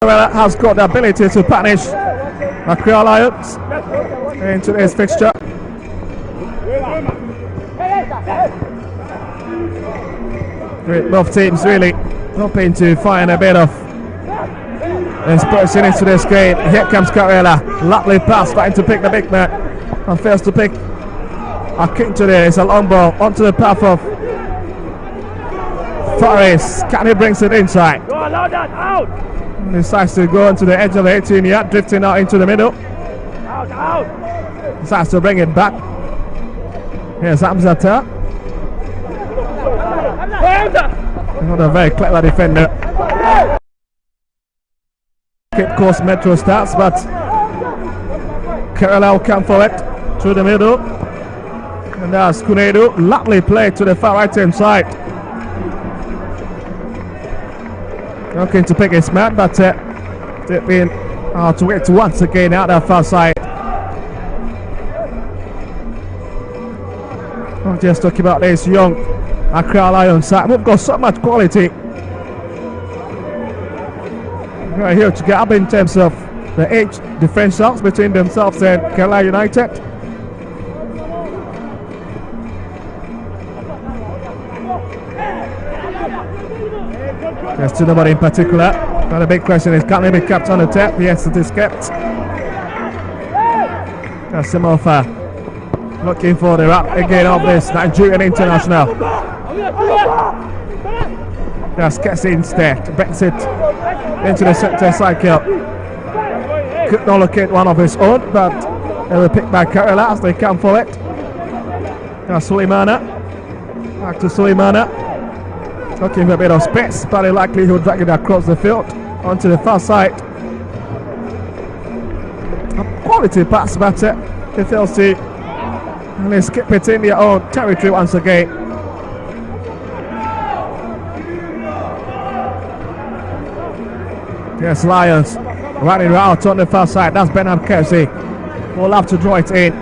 KARELA has got the ability to punish KARELA Lions in today's fixture. Both teams really hoping to find a bit of inspiration into this game. Here comes KARELA. Lovely pass, trying to pick the big man. And fails to pick a kick today. It's a long ball onto the path of Forrest. Kenny brings it inside. And decides to go onto the edge of the 18-yard, drifting out into the middle. Decides to bring it back. Here's Hamzata. Not a very clever defender. Cape Coast Metro starts, but KARELA will come for it through the middle. And that's Kunedu. Lovely play to the far right hand side. Looking to pick his man, but they've been to wait once again out that far side. I'm just talking about this young KARELA Lions side. We've got so much quality right here to get up in terms of the age differentials between themselves and KARELA United. There's to nobody in particular. But the big question is, can they be kept on the tap? Yes, it is kept. Kasimofa looking for the wrap again of this Nigerian international. That's Kessie instead. Brings it into the center cycle. Could not locate one of his own, but they were picked by KARELA as they come for it. That's Suleimana. Back to Suleimana. Looking for a bit of space, but likely he'll drag it across the field onto the far side. A quality pass, but he fails to and they skip it in their own territory once again. Yes, Lions running out on the far side. That's Bernard Kersey. We'll have to draw it in.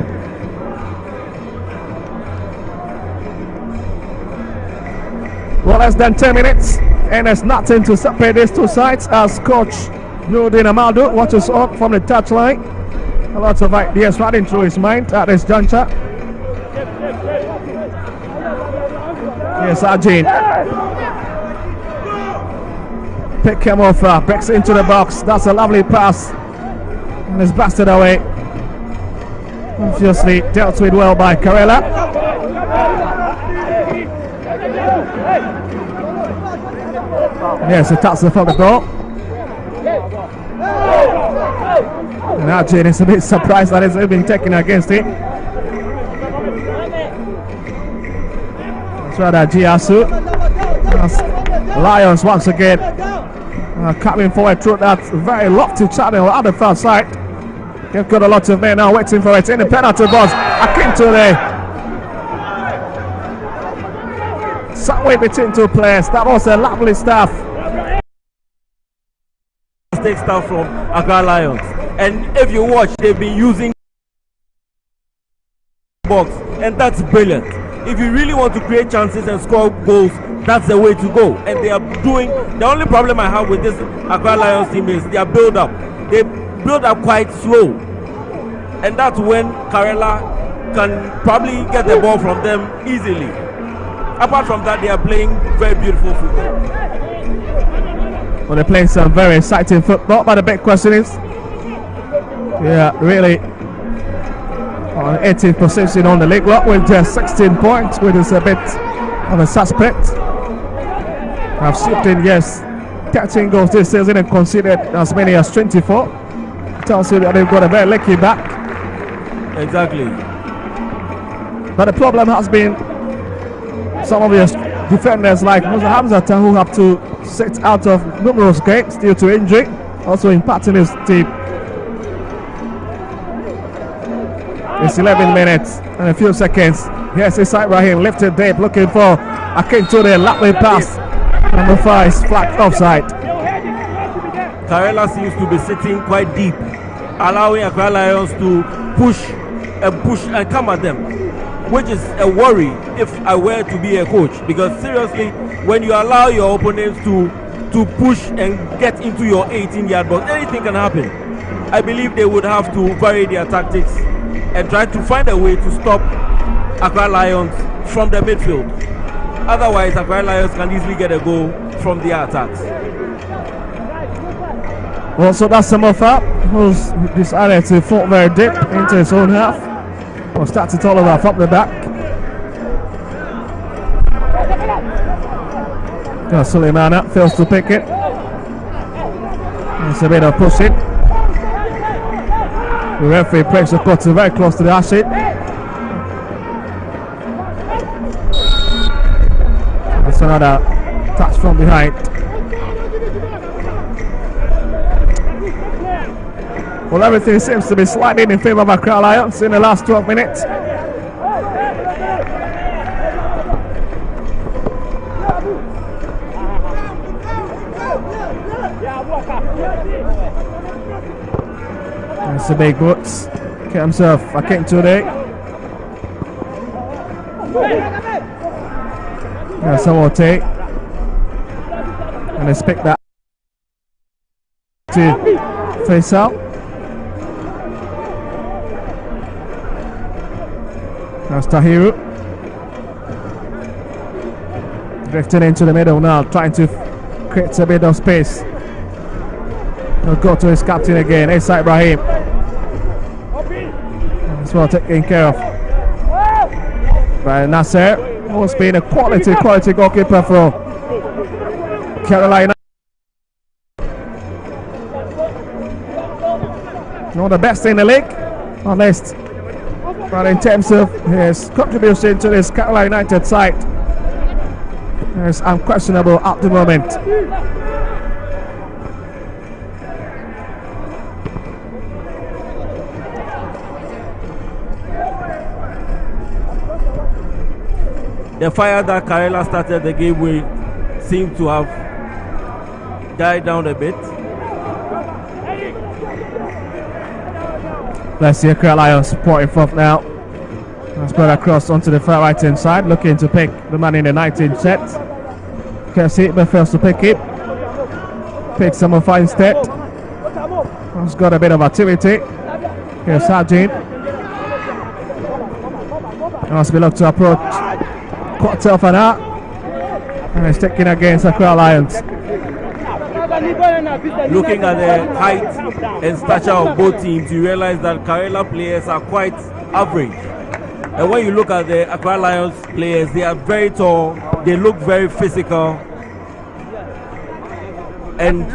Well, less than 10 minutes, and there's nothing to separate these two sides as Coach Nurdin Amaldo watches on from the touchline. A lot of ideas running through his mind at this juncture. Yes, Ajin. Pick him off, breaks into the box. That's a lovely pass. And it's blasted away. Obviously dealt with well by KARELA. Yes, a touch from the ball. And Ajin is a bit surprised that it's been taken against him. That's rather Giasu. Lions once again coming forward through that very lofty channel at the far side. They've got a lot of men now waiting for it in the penalty box. Akintule. Somewhere between two players. That was a lovely stuff. Take stuff from KARELA Lions, and if you watch, they've been using box, and that's brilliant. If you really want to create chances and score goals, that's the way to go. And they are doing. The only problem I have with this KARELA Lions team is their build up. They build up quite slow, and that's when KARELA can probably get the ball from them easily. Apart from that, they are playing very beautiful football. Well, they're playing some very exciting football, but the big question is, really, on 18th position on the league lot with just 16 points, which is a bit of a suspect. Have shipped in, yes, 13 goals this season and conceded as many as 24. Tells you that they've got a very lucky back. Exactly. But the problem has been some of your defenders like Musa Hamzata, who have to sit out of numerous games due to injury, also impacting his team. It's 11 minutes and a few seconds. Yes, inside Rahim, lifted deep, looking for Akintule, lovely pass. Number 5 is flagged offside. KARELA seems to be sitting quite deep, allowing KARELA Lions to push and come at them, which is a worry if I were to be a coach, because seriously, when you allow your opponents to to push and get into your 18-yard box. Anything can happen. I believe they would have to vary their tactics and try to find a way to stop Accra Lions from the midfield. Otherwise, Accra Lions can easily get a goal from their attacks. Well, so that's Samofa, who's decided to fall very deep into his own half. We'll start it all over from the back. Suleimana fails to pick it. It's a bit of pushing. The referee breaks the cutter very close to the acid. That's another touch from behind. Well, everything seems to be sliding in favour of Accra Lions in the last 12 minutes. That's the big boots. Get himself a kick today. That's someone take. And let's pick that to face out. That's Tahiru. Drifting into the middle now, trying to create a bit of space. He'll go to his captain again, Issa Ibrahim. That's well taken care of by Nasser, who's been a quality goalkeeper for Carolina. Not the best in the league, at least. But in terms of his contribution to this Carolina United side, it's unquestionable at the moment. The fire that KARELA started the game with seemed to have died down a bit. Let's see Accra Lions supporting fourth now. Spread across onto the far right hand side, looking to pick the man in the 19th set. Kersi fails to pick it. Picks someone fine instead. He's got a bit of activity. Here's Sajin. Must be looked to approach quarter of an hour. And he's taking against Accra Lions. Looking at the height and stature of both teams, you realize that KARELA players are quite average. And when you look at the Accra Lions players, they are very tall, they look very physical, and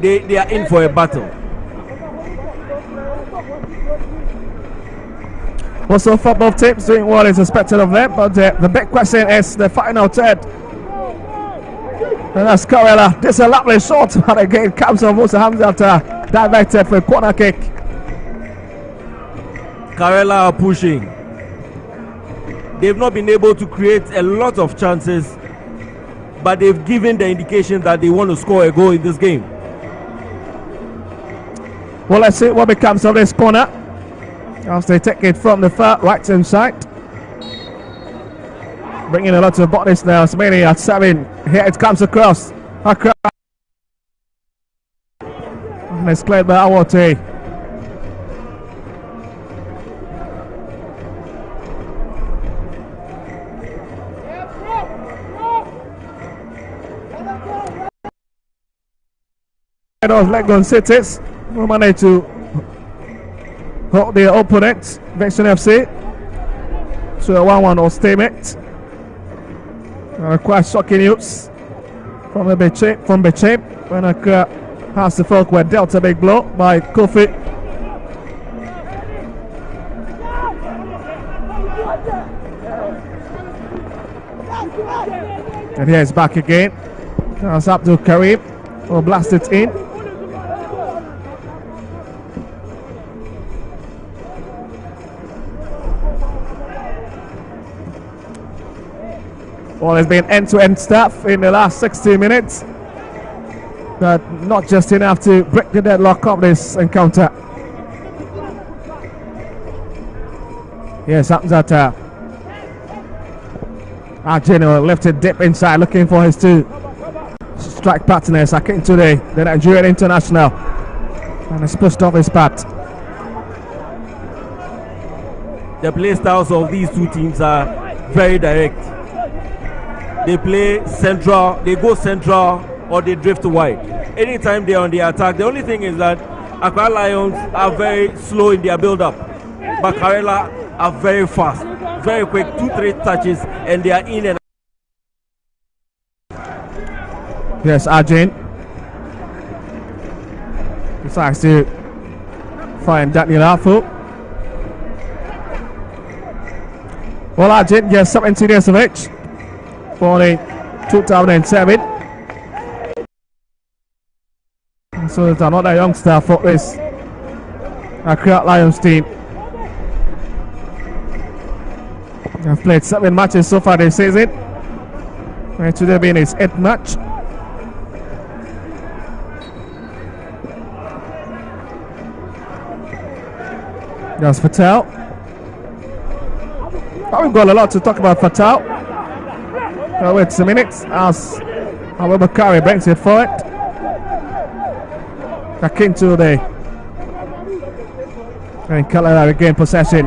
they are in for a battle. Well, so far both teams doing what is expected of them, but the big question is the final third. And that's KARELA. This is a lovely shot, but again comes on Musa Hamza directed for a corner kick. KARELA are pushing. They've not been able to create a lot of chances, but they've given the indication that they want to score a goal in this game. Well, let's see what becomes of this corner as they take it from the far right hand side. Bringing a lot of bodies now. It's mainly at 7. Here it comes across. And it's cleared by Awate. Those Legon Cities will manage to hold their opponent, Vexen FC, to a 1-1 or stalemate. Quite shocking news from Bechem when Accra has the folk were dealt a big blow by Kofi. And here it's back again. That's Abdul Karim will blast it in. Well, there's been end-to-end stuff in the last 60 minutes, but not just enough to break the deadlock of this encounter. Yes, Hamzata. Arjino lifted deep inside, looking for his two strike partners akin today, the Nigerian international. And it's pushed off his bat. The play styles of these two teams are very direct. They play central, they go central, or they drift wide. Anytime they're on the attack, the only thing is that Accra Lions are very slow in their build-up, but KARELA are very fast, very quick, 2-3 touches, and they are in and out. Yes, Arjun decides to find Daniel Afu. Well, Arjun gets 17 years of age, born in 2007. And so it's another youngster for this Accra Lions team. They've played 7 matches so far this season, and today being his 8th match. That's Fatal. Oh, we've got a lot to talk about Fatal. Wait a minute as Abubakari brings it forward. Back into the and KARELA regain possession.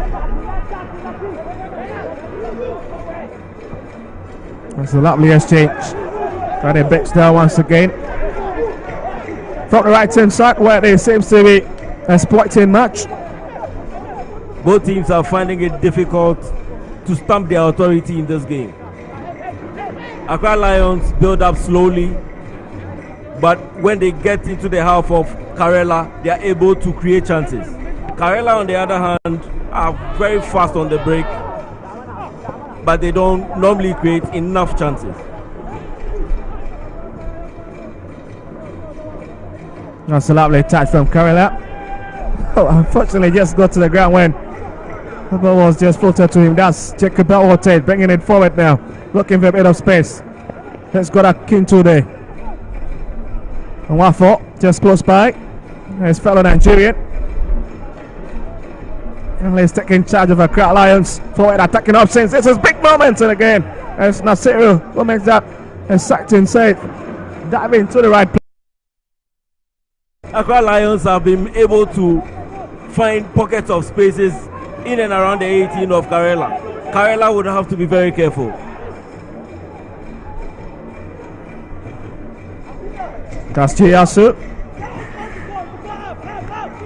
That's a lovely exchange. And it breaks down once again. From the right hand side where there seems to be a exploiting match. Both teams are finding it difficult to stamp their authority in this game. Accra Lions build up slowly, but when they get into the half of KARELA, they are able to create chances. KARELA, on the other hand, are very fast on the break, but they don't normally create enough chances. That's a lovely touch from KARELA. Oh, unfortunately, just got to the ground when the ball was just floated to him. That's GPL bringing it forward now, looking for a bit of space. Let's go to Kintu there. And Wafo just close by. His fellow Nigerian. And he's taking charge of Accra Lions. Forward attacking options. This is big moment, and again, it's Nasiru who makes that exciting save. Diving to the right place. Accra Lions have been able to find pockets of spaces in and around the 18 of KARELA. KARELA would have to be very careful. That's Chiyasu.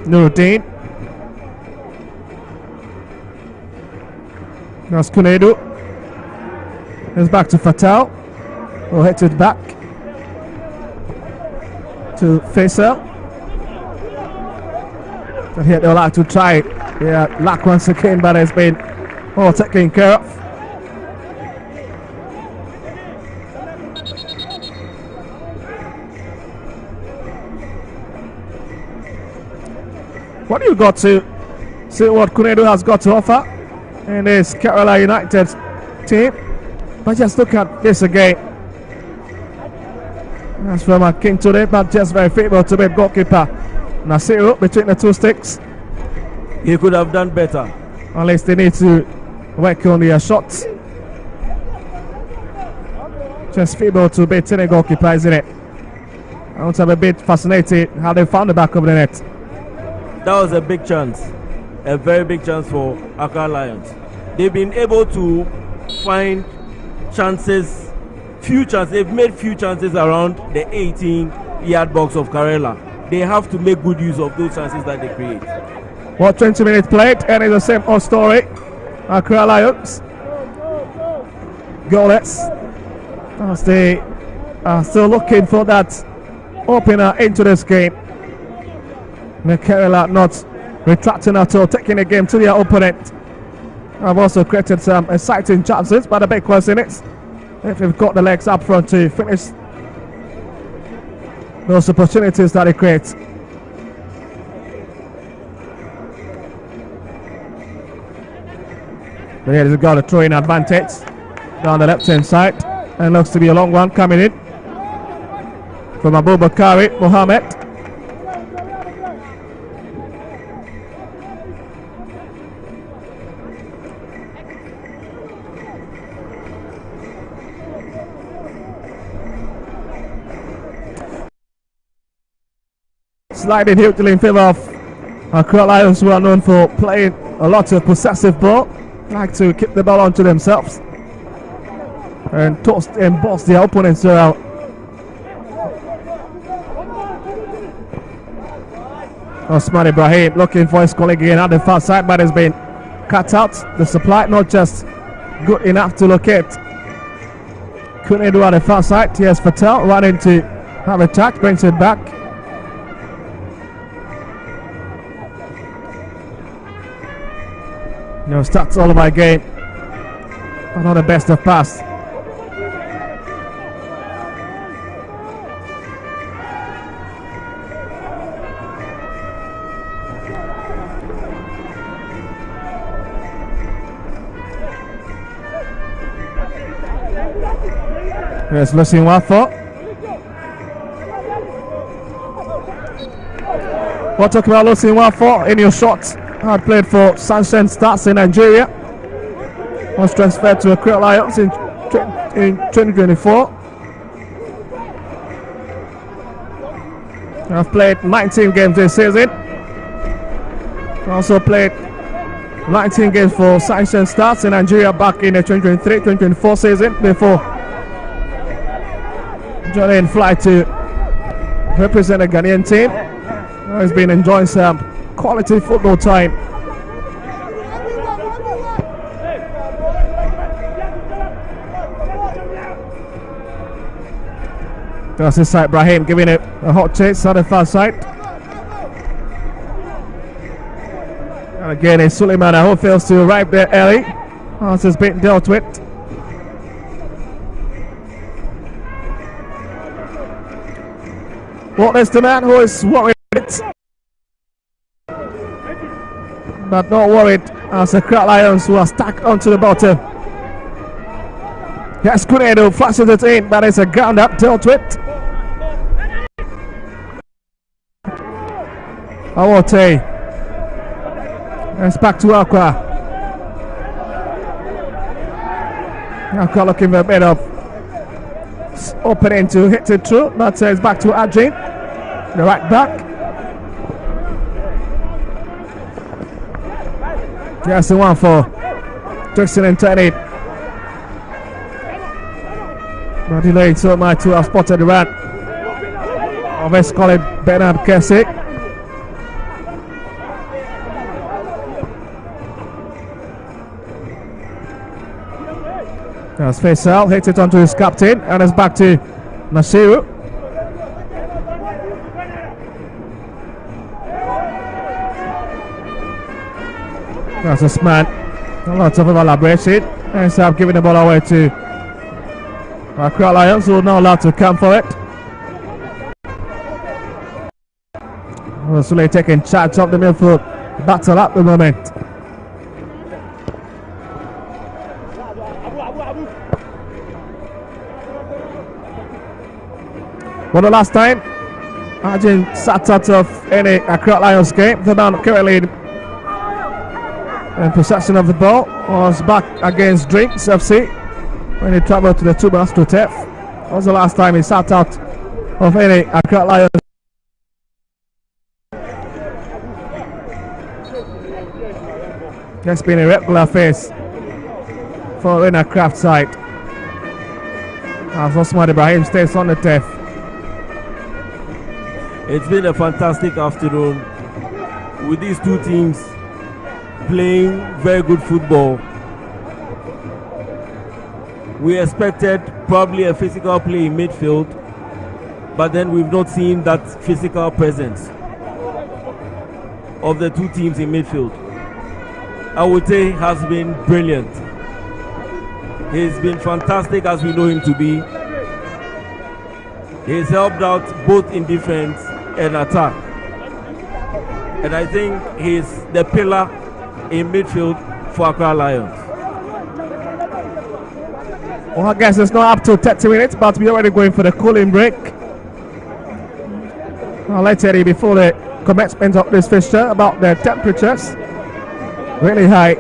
Nuruddin. That's Kunedu. It's back to Fatal. Who hits it back to Faisal. So here they'll like to try. Yeah, luck once again, but it's been all taken care of. What do you got to see what Kunedu has got to offer in this KARELA United team? But just look at this again. That's from a king today, but just very favorable to be goalkeeper Nasiru between the two sticks. He could have done better. Unless they need to work on their shots. Just favorable to be the goalkeeper, isn't it? I want to have a bit fascinated how they found the back of the net. That was a big chance, a very big chance for Accra Lions. They've been able to find chances, few chances. They've made few chances around the 18-yard box of KARELA. They have to make good use of those chances that they create. Well, 20 minutes played, and it's the same old story. Accra Lions Goalless, as they are still looking for that opener into this game. KARELA not retracting at all, taking the game to their opponent. I've also created some exciting chances, but the big question is if you've got the legs up front to finish those opportunities that they create. But here they've got a throwing advantage down the left hand side, and looks to be a long one coming in from Abubakari Mohammed. sliding hugely in favour of Accra Lions, who are known for playing a lot of possessive ball, like to keep the ball onto themselves and toss and boss their opponents around. Osman Ibrahim looking for his colleague again at the far side, but has been cut out. The supply not just good enough to locate. Couldn't do at the far side. Here's Patel running to have attack, brings it back. No, starts all of my game. But not the best of pass. Here's Lucien Wafo. We'll talk about Lucien Wafo in your shots. Had played for Sunshine Stars in Nigeria. Was transferred to Accra Lions in 2024. I've played 19 games this season. Also played 19 games for Sunshine Stars in Nigeria back in the 2023-2024 season before joining flight to represent the Ghanaian team. He's been enjoying some quality football time. That's his side, Ibrahim giving it a hot chase on the far side. And again, it's Suleiman who fails to arrive there early. As has been dealt with. Well, there's the man who is worried, but not worried as the Accra Lions who are stuck onto the bottom. Yes, Kunedo flashes it in, but it's a ground up dealt with. Awote. It's back to Accra. Accra looking for a bit of opening to hit it through, but it's back to Adjin, the right back. Yes, the one for Jackson and Teddy. But delayed so much to have spotted the run of his colleague Bernard Kessie. As Faisal hits it onto his captain, and it's back to Nasiru. That's a man. A lot of elaboration. And instead of giving the ball away to Accra Lions, who are not allowed to come for it. Sule taking charge of the midfield battle at the moment. For the last time Ajin sat out of any Accra Lions game, the man currently in possession of the ball was back against Drinks FC when he travelled to the Tubas to Tef. That was the last time he sat out of any Accra Lions. Just been a regular face for in a craft side. As Osman Ibrahim stays on the Tef. It's been a fantastic afternoon with these two teams playing very good football. We expected probably a physical play in midfield, but then we've not seen that physical presence of the two teams in midfield. I would say has been brilliant. He's been fantastic as we know him to be. He's helped out both in defense and attack. And I think he's the pillar in midfield for Accra Lions. Well, I guess it's not up to 30 minutes, but we're already going for the cooling break. I'll let Eddie before the commencement of this fixture about the temperatures. Really high.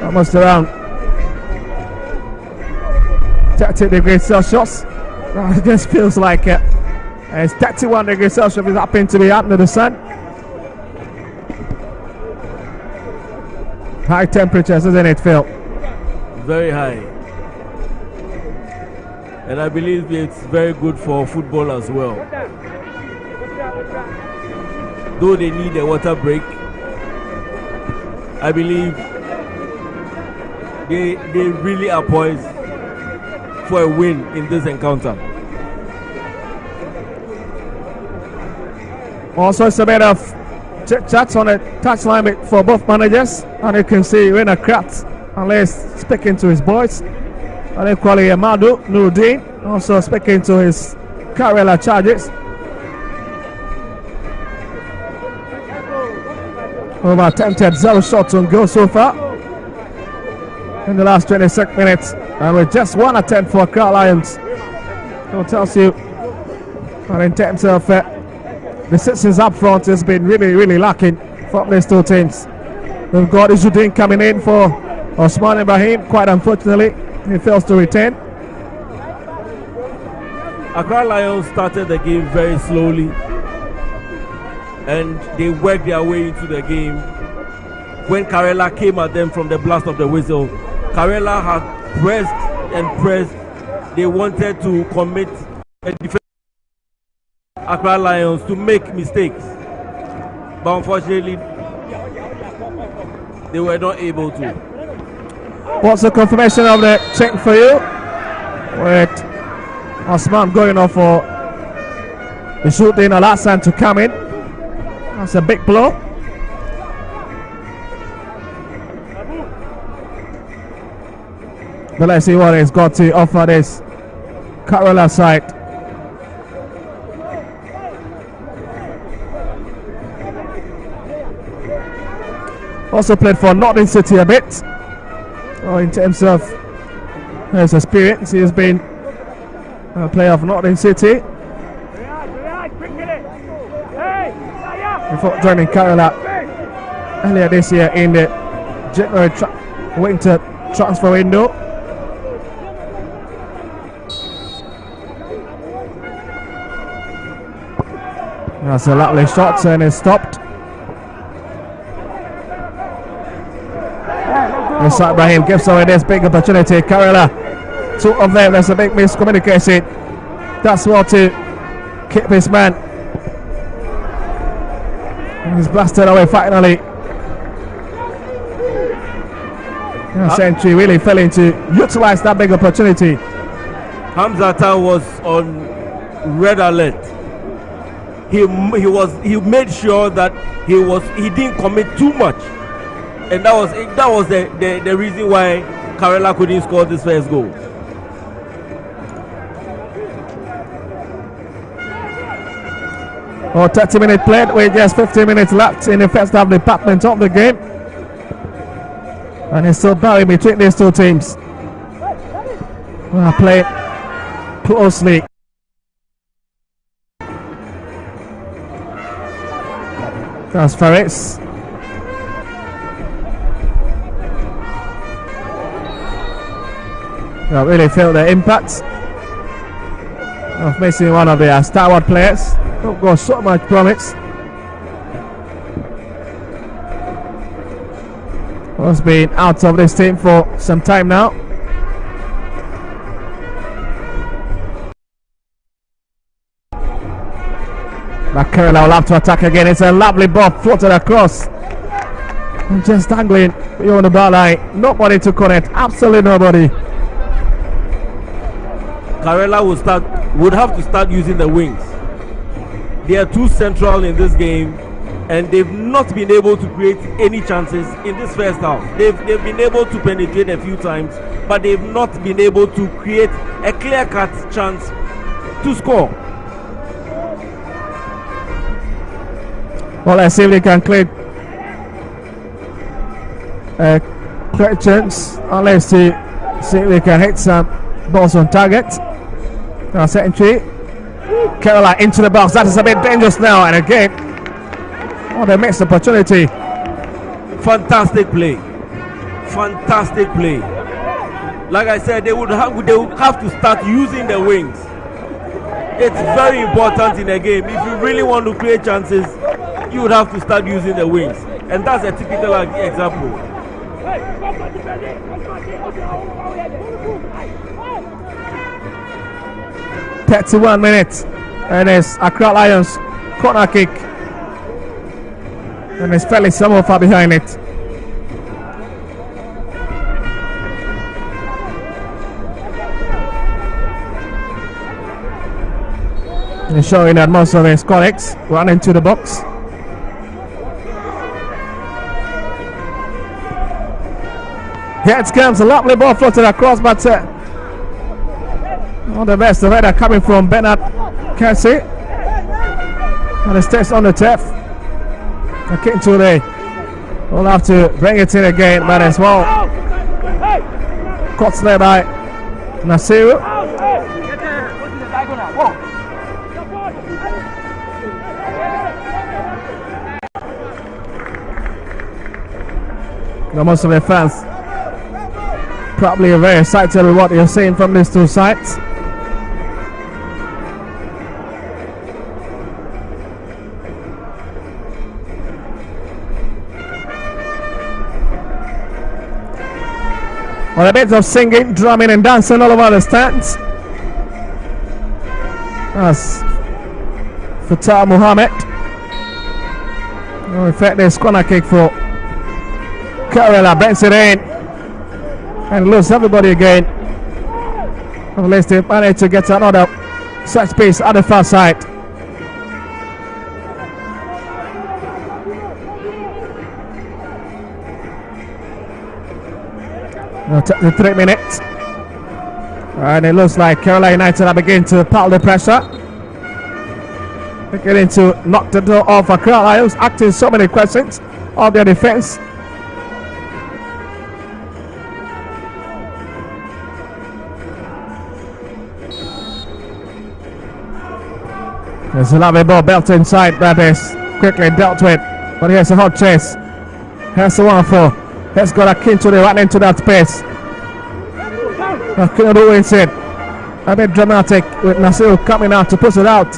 Almost around 30 degrees Celsius. It just feels like And it's 31 degrees Celsius. It's happening to be under the sun. High temperatures, isn't it, Phil? Very high. And I believe it's very good for football as well. Though they need a water break, I believe they really are poised for a win in this encounter. Also, it's a bit of chit-chats on the touchline for both managers. And you can see Rena Kratz, unless speaking to his boys. And equally Amadu Nuruddin, also speaking to his KARELA charges. Over attempted 0 shots on goal so far in the last 26 minutes. And with just 1 attempt for Accra Lions. It tells you that in terms of the citizens up front has been really lacking from these two teams. We've got Izzuddin coming in for Osman Ibrahim. Quite unfortunately, he fails to retain. Accra Lions started the game very slowly and they worked their way into the game. When KARELA came at them from the blast of the whistle, KARELA had pressed and pressed. They wanted to commit a defense. Accra Lions to make mistakes, but unfortunately they were not able to. What's the confirmation of the check for you? With Osman going off for the shooting Alassane to come in. That's a big blow. But let's see what he's got to offer this KARELA side. Also played for Northern City a bit. In terms of his experience, he has been a player of Northern City. Before joining KARELA earlier this year in the January winter transfer window. That's a lovely shot and it's stopped. Musa Ibrahim gives away this big opportunity. KARELA, 2 of them, there's a big miscommunication. That's well to keep his man. And he's blasted away finally. Century really failing to utilize that big opportunity. Hamzata was on red alert. He made sure that he didn't commit too much. And that was the reason why KARELA couldn't score this first goal. Oh, 30 minutes played with just 15 minutes left in the first half department of the game. And it's still battling between these two teams. Play closely. That's Faris. I really feel the impact of missing one of their stalwart players. Don't got so much promise. Has been out of this team for some time now. But KARELA will have to attack again. It's a lovely ball floated across. And just dangling beyond the bar line. Nobody to connect. Absolutely nobody. KARELA would have to start using the wings. They are too central in this game, and they've not been able to create any chances in this first half. They've been able to penetrate a few times, but they've not been able to create a clear-cut chance to score. Well, let's see if they can create a chance. Let's see if they can hit some balls on target. Century. KARELA into the box. That is a bit dangerous now. And again, they missed opportunity. Fantastic play. Fantastic play. Like I said, they would have to start using the wings. It's very important in a game. If you really want to create chances, you would have to start using the wings. And that's a typical example. 31 minutes, and it's Accra Lions corner kick, and it's fairly somewhat far behind it. And showing that most of his colleagues run into the box. Here it comes, a lovely ball floated across, but all the best of it are coming from Bernard Casey. And it stays on the turf. Okay, today we'll have to bring it in again, but as well, caught there by Nasiru. Most of the fans probably are very excited with what you're seeing from these two sides. Well, a bit of singing, drumming and dancing all over the stands. That's Fatah Muhammad. Oh, in fact, there's corner kick for KARELA, brings it in and loses everybody again. At least they managed to get another such piece at the far side. Now, 3 minutes, and it looks like KARELA United are beginning to pile the pressure, beginning to knock the door off Accra Lions, asking so many questions of their defense. There's a lovely ball belt inside that is quickly dealt with, but here's a hot chase. Here's the 1-4. Here's got a king to the right into that space. Couldn't do it. A bit dramatic with Nasiru coming out to push it out.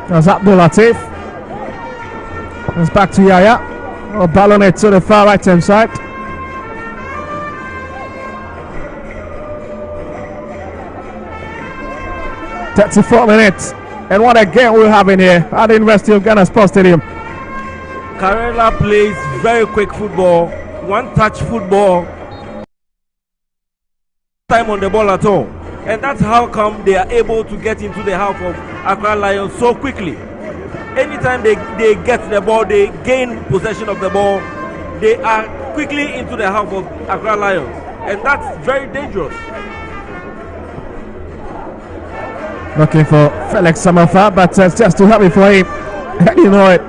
There's Abdul Latif. It's back to Yaya. Oh, ballon it to the far right hand side. "34 minutes, and what a game we're having here at the University of Ghana Sports Stadium." KARELA plays very quick football, one-touch football, time on the ball at all, and that's how come they are able to get into the half of Accra Lions so quickly. Anytime they get the ball, they gain possession of the ball, they are quickly into the half of Accra Lions, and that's very dangerous. Looking for Felix Samafa, but it's just too heavy for him. You know it.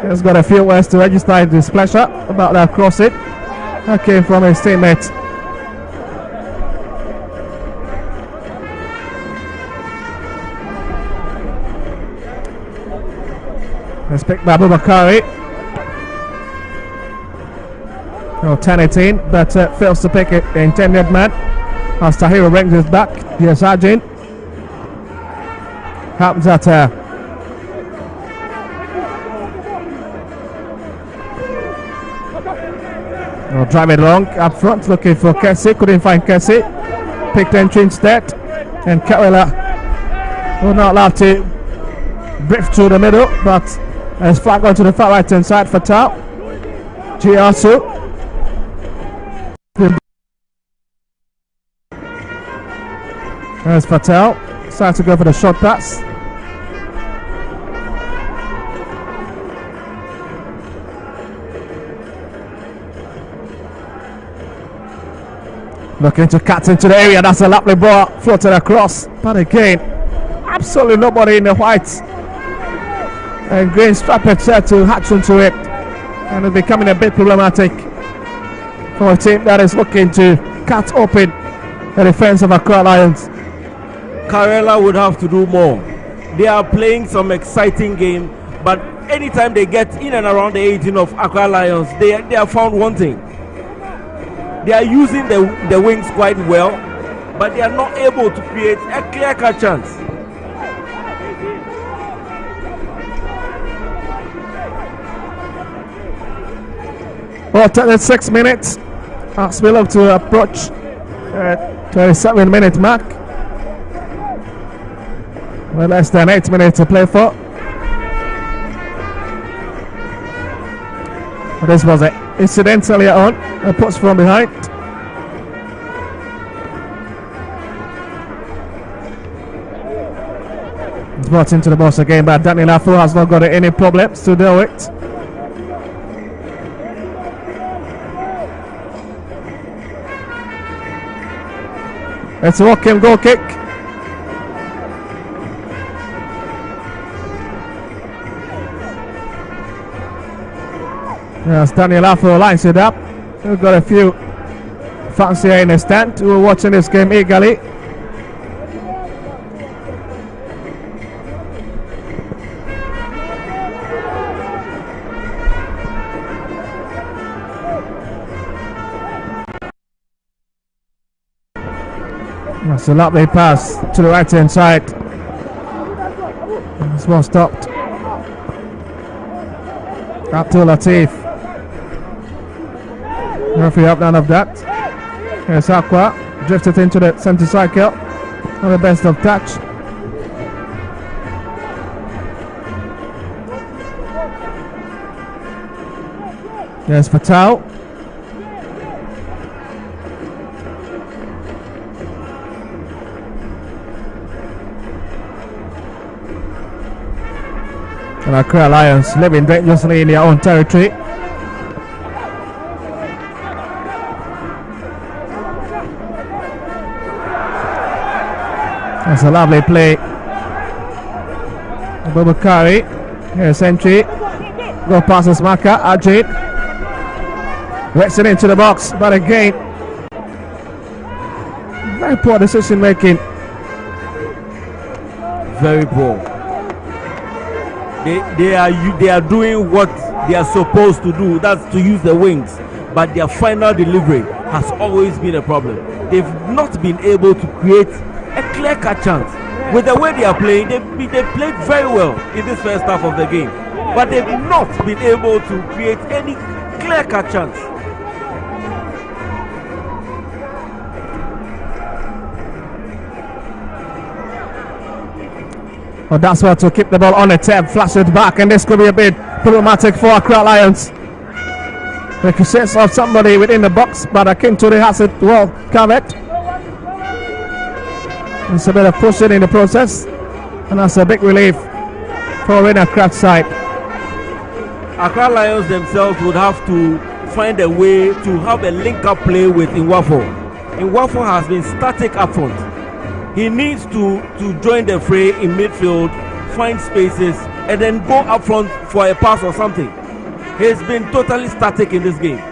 He's got a few words to register his displeasure about that crossing. That came from his teammate. Let's pick by Abubakari. Oh, 10-18, but fails to pick it, the intended man. As Tahiro brings it back. Here's Arjun. Happens at drive it long up front, looking for Kessie, couldn't find Kessie, picked entry instead, and KARELA will not allow to drift through the middle, but as flag on to the far right hand side for Tao. Giasu. There's Fatal, starts to go for the short pass. Looking to cut into the area. That's a lovely ball floated across, but again, absolutely nobody in the whites. And Green Strapper tried to hatch into it, and it's becoming a bit problematic for a team that is looking to cut open the defense of Accra Lions. KARELA would have to do more. They are playing some exciting game, but anytime they get in and around the 18 of Accra Lions, they are found wanting. They are using the wings quite well, but they are not able to create a clear-cut chance. Well, 36 minutes as we look to approach 27-minute mark. Well, less than 8 minutes to play for. This was an incident earlier on. A push from behind. It's brought into the box again, but Daniel Afro has not got any problems to deal with. It's a walk-in goal kick. Yes, Daniel Afro lines it up. We've got a few fans here in the stand who are watching this game eagerly. That's a lovely pass to the right hand side. This one stopped. Abdul Latif. Referee up none of that. Here's Aqua. Drifted into the centre circle. Not the best of touch. There's Patel. And Accra Lions living dangerously in their own territory. That's a lovely play. Abubakari. Here's entry. Go past his marker. Ajit. Wets it into the box. But again, very poor decision making. Very poor. They are doing what they are supposed to do. That's to use the wings. But their final delivery has always been a problem. They've not been able to create a clear-cut chance. With the way they are playing, they played very well in this first half of the game, but they've not been able to create any clear-cut chance. Well, that's where to keep the ball on the tap, flash it back, and this could be a bit problematic for Accra Lions. Ricochets of somebody within the box, but Akintoye has it well covered. It's a bit of pushing in the process, and that's a big relief for Winner Craft side. Accra Lions themselves would have to find a way to have a link-up play with Nwafo. Nwafo has been static up front. He needs to join the fray in midfield, find spaces, and then go up front for a pass or something. He's been totally static in this game.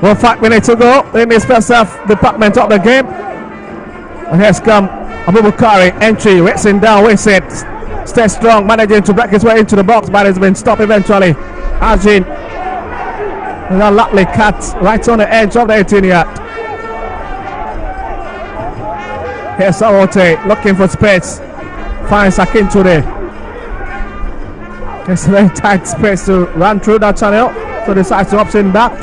Well, 5 minutes to go in this first half department of the game. And here's come Abubakari, entry, racing down, waits it, stays strong, managing to break his way into the box, but has been stopped eventually. Ajin, with a lovely cut right on the edge of the 18-yard. Here's Sawote looking for space, finds Akintoye. It's a very tight space to run through that channel, so decides to option back.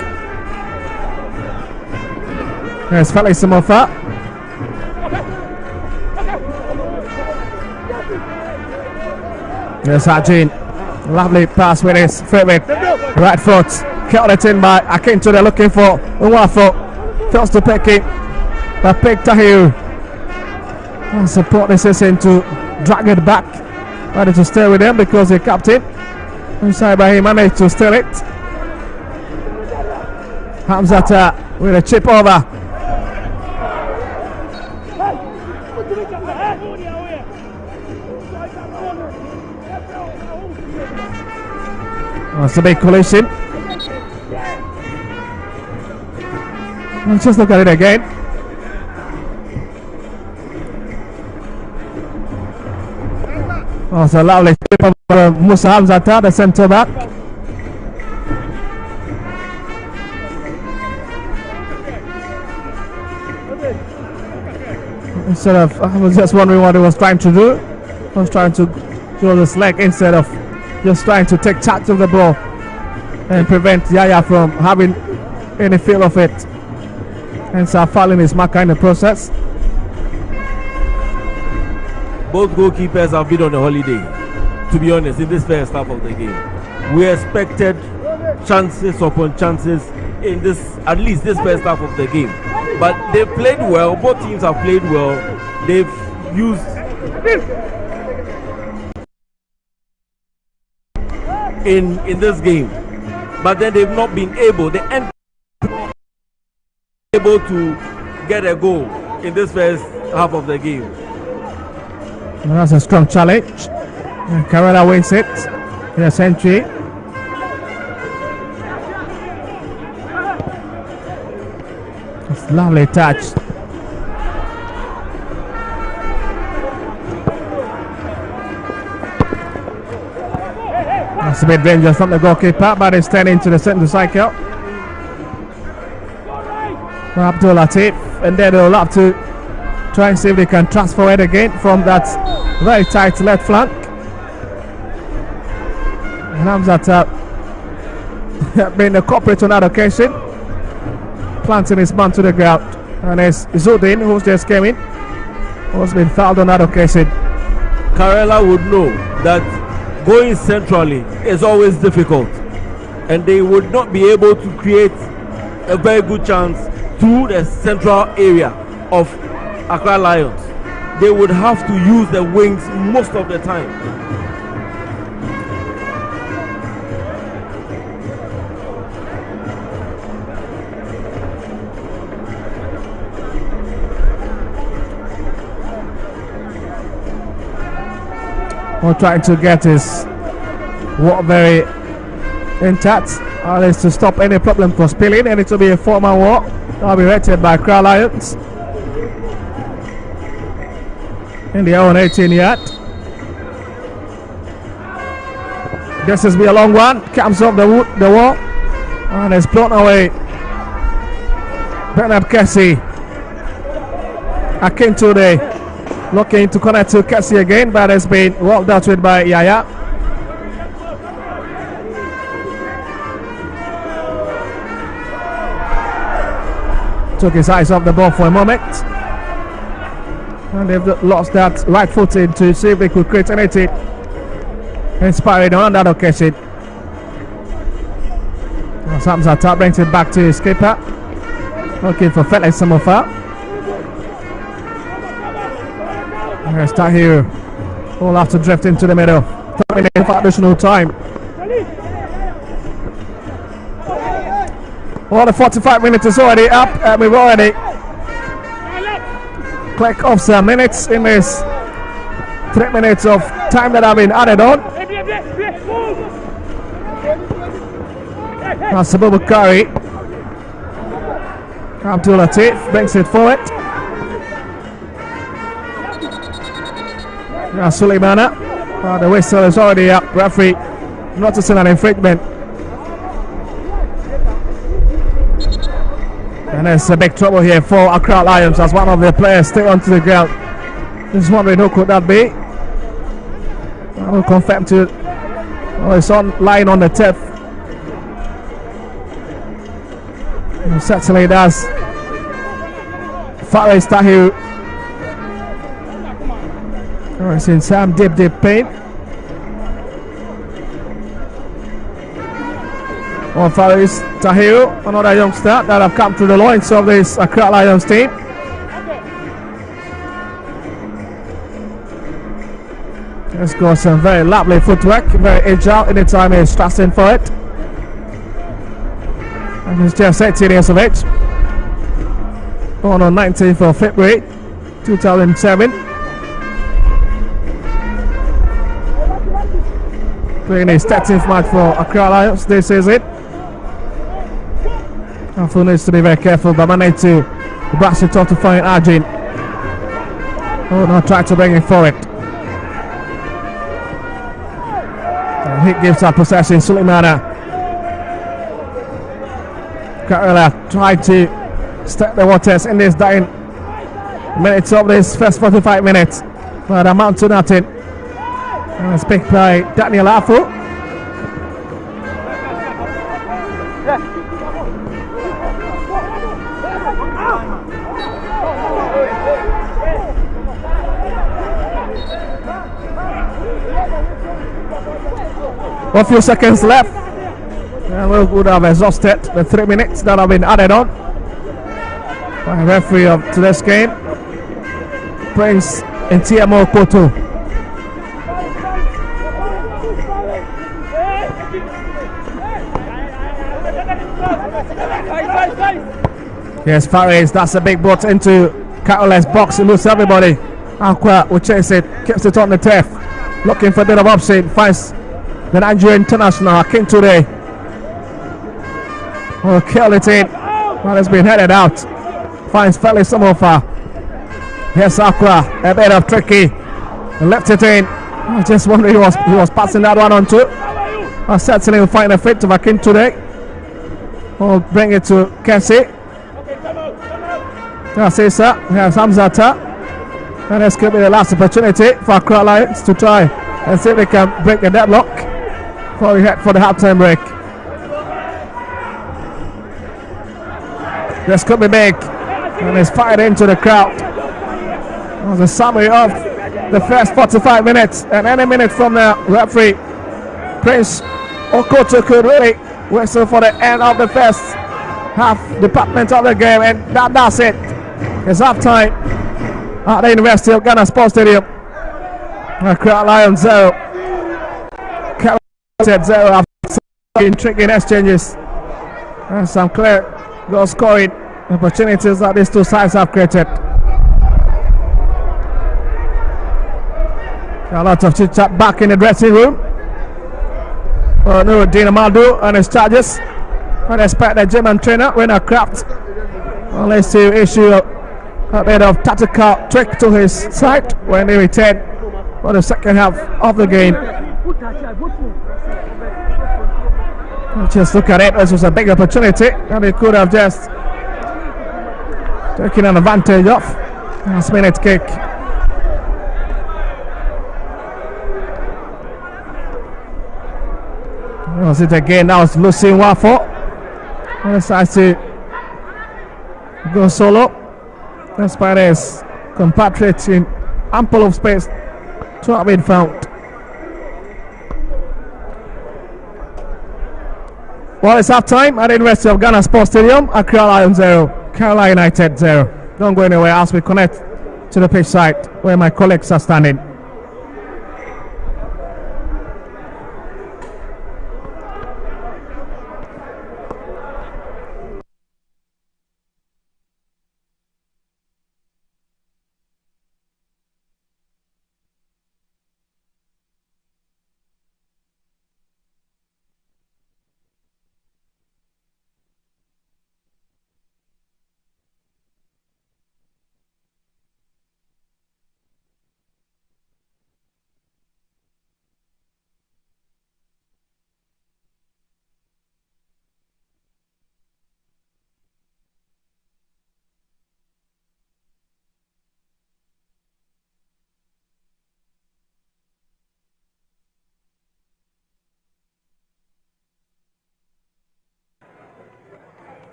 There's Felix Mofa. There's Ajin. Lovely pass with his favorite right foot. Kept it in by Akintoye looking for Nwafo. Fails to pick it. But pick Tahiru. And support this in to drag it back. Ready to stay with him because the captain inside by him managed to steal it. Hamzata with a chip over. That's a big collision. Let's just look at it again. Oh, it's a lovely tip of Musa Hamzata, the centre back. Instead of, I was just wondering what he was trying to do. He was trying to throw his leg instead of just trying to take charge of the ball and prevent Yaya from having any feel of it. And so fouling his marker in the process. Both goalkeepers have been on a holiday, to be honest, in this first half of the game. We expected chances upon chances in this, at least this first half of the game. But they played well, both teams have played well. They've used in this game. But then they've not been able, able to get a goal in this first half of the game. Well, that's a strong challenge. And KARELA wins it in a century. It's a lovely touch. That's a bit dangerous from the goalkeeper, but it's turning into the centre cycle. Abdul Latif, and then they'll have to try and see if they can transfer it again from that very tight left flank. And Hamzat being the culprit on that occasion, planting his man to the ground. And it's Zudin who's just came in, who's been fouled on that occasion. KARELA would know that going centrally is always difficult, and they would not be able to create a very good chance through the central area of Accra Lions. They would have to use the wings most of the time. We're trying to get his water very intact, at least to stop any problem for spilling, and it will be a 4-man walk. That'll be rated by Accra Lions in the own 18-yard. This has been a long one. Comes off the wall and is blown away. Bernard Kessie. Akintunde looking to connect to Kessie again, but has been well dealt with by Yaya. Took his eyes off the ball for a moment, and they've lost that right footing to see if they could create anything inspiring on that occasion. Hamzat brings it back to his keeper, looking for Felix Samofa. There's Tahiru, who will have to drift into the middle. 3 minutes for additional time. Well, the 45 minutes is already up, and we've already clicked off some minutes in this 3 minutes of time that have been added on. Now Sabu Bakari, Abdul Latif brings it forward. Now Suleimana, the whistle is already up. Referee noticing an infringement. And there's a big trouble here for Accra Lions as one of their players stay onto the ground. Just wondering who could that be. I will confirm to. Oh, it's on lying on the turf. And certainly does. Faris Tahiru. Oh, it's in some deep pain. Oh, Faris Tahiru, another youngster that have come through the loins of this Accra Lions team. Let's go, some very lovely footwork, very agile anytime he's stressing for it. And he's just 18 years of age. Born on 19th of February 2007. Playing his 13th match for Accra Lions this season. Alfu needs to be very careful, but managed to brush it off to find Arjun. Oh no, try to bring it forward. He gives up possession. Suleimana. KARELA trying to step the waters in this dying minutes of this first 45 minutes, but amount to nothing. And it's picked by Daniel Afo. A few seconds left, and we would have exhausted the 3 minutes that have been added on by the referee of today's game, Prince Ntiamo Koto. Yes, Fares, that's a big ball into KARELA's box. It loses everybody. Aqua will chase it, keeps it on the turf, looking for a bit of option, finds the Nigerian international Akintunde will kill it in. Well, it's been headed out. Finds Felix Samofa. Here's Aqua, a bit of tricky. Left it in. I just wonder he was passing that one on to. Certainly will find a fit of Akintunde. We'll bring it to Kessie. That's it, sir. Here's Hamzata. And this could be the last opportunity for Accra Lions to try and see if they can break the deadlock before we head for the halftime break. This could be big, and it's fired into the crowd. That was a summary of the first 45 minutes, and any minute from now, referee Prince Okoto could really whistle for the end of the first half department of the game, and that's it. It's halftime at the University of Ghana Sports Stadium. Accra Lions 0. 0 after intriguing exchanges and some clear goal scoring opportunities that these two sides have created. A lot of chit chat back in the dressing room. Nuruddin Amadou and his charges. I expect the German trainer, Winner Kraft, unless to issue a bit of tactical trick to his side when they return for the second half of the game. Just look at it, this was a big opportunity and he could have just taken an advantage of. Last minute kick. That was it again, that was Lucien Wafo. He decides to go solo despite his compatriots in ample of space to have been found. Well, it's half time at the University of Ghana Sports Stadium. Accra Lions 0, KARELA United 0. Don't go anywhere as we connect to the pitch side where my colleagues are standing.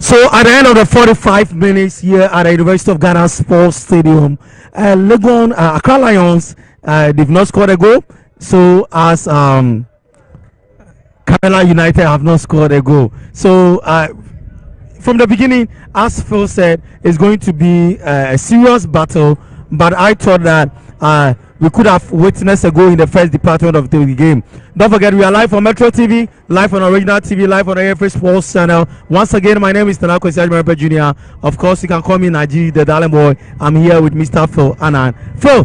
So at the end of the 45 minutes here at the University of Ghana Sports Stadium, Accra Lions, they've not scored a goal. So as KARELA United have not scored a goal. So from the beginning, as Phil said, it's going to be a serious battle. But I thought that we could have witnessed a goal in the first department of the game. Don't forget, we are live on Metro TV, live on Original TV, live on the AFA Sports Channel. Once again, my name is Tanako Siajimarepe Jr. Of course, you can call me Naji, the Darling Boy. I'm here with Mr. Phil Anan. Phil,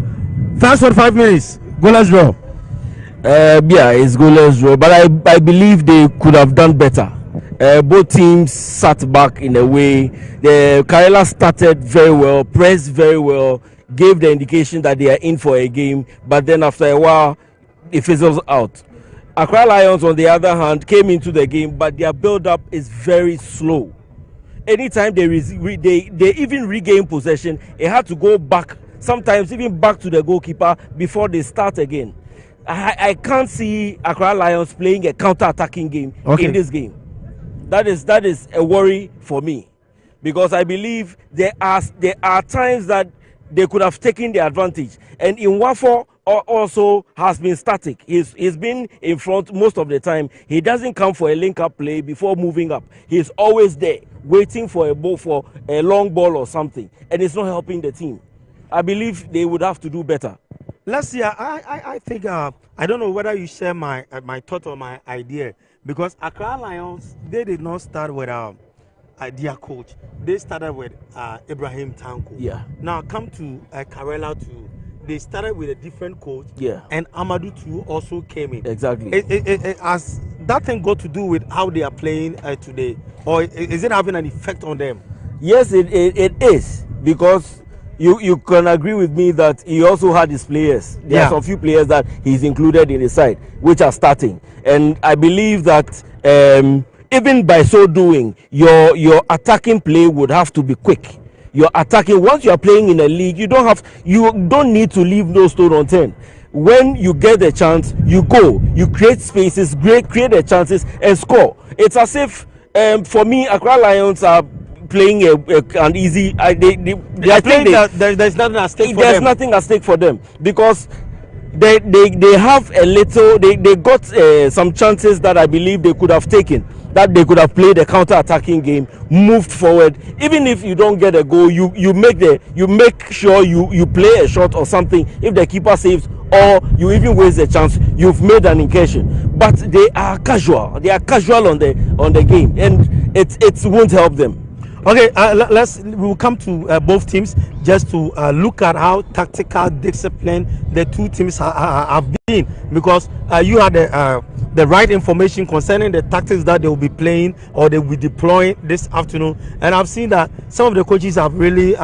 first 45 minutes, goalless draw. Yeah, it's goalless draw, but I believe they could have done better. Both teams sat back in a way. The KARELA started very well, pressed very well, gave the indication that they are in for a game, but then after a while, it fizzles out. Accra Lions, on the other hand, came into the game, but their build-up is very slow. Anytime they even regain possession, it had to go back, sometimes even back to the goalkeeper before they start again. I can't see Accra Lions playing a counter-attacking game in this game. That is a worry for me, because I believe there are times that they could have taken the advantage. And Inwafo also has been static. He's been in front most of the time. He doesn't come for a link-up play before moving up. He's always there, waiting for a ball, for a long ball or something, and it's not helping the team. I believe they would have to do better. Last year, I think I don't know whether you share my thought or my idea, because Accra Lions, they did not start with their coach. They started with Ibrahim Tanko. Yeah. Now come to KARELA too. They started with a different coach. Yeah. And Amadou too also came in. Exactly. Has that thing got to do with how they are playing today, or is it having an effect on them? Yes, it is, because you can agree with me that he also had his players. There are some few players that he's included in his side, which are starting. And I believe that even by so doing, your attacking play would have to be quick. Your attacking, once you are playing in a league, you don't need to leave no stone unturned. When you get the chance, you go, you create spaces, create the chances and score. It's as if, for me, Accra Lions are playing an easy. They are playing that there's nothing at stake for them. There's nothing at stake for them, because they have a little. They got some chances that I believe they could have taken. That they could have played a counter-attacking game, moved forward. Even if you don't get a goal, you make sure you play a shot or something. If the keeper saves, or you even waste a chance, you've made an incursion. But they are casual. They are casual on the game, and it won't help them. Okay, we'll come to both teams just to look at how tactical discipline the two teams have been, because you had the right information concerning the tactics that they will be playing or they will be deploying this afternoon, and I've seen that some of the coaches have really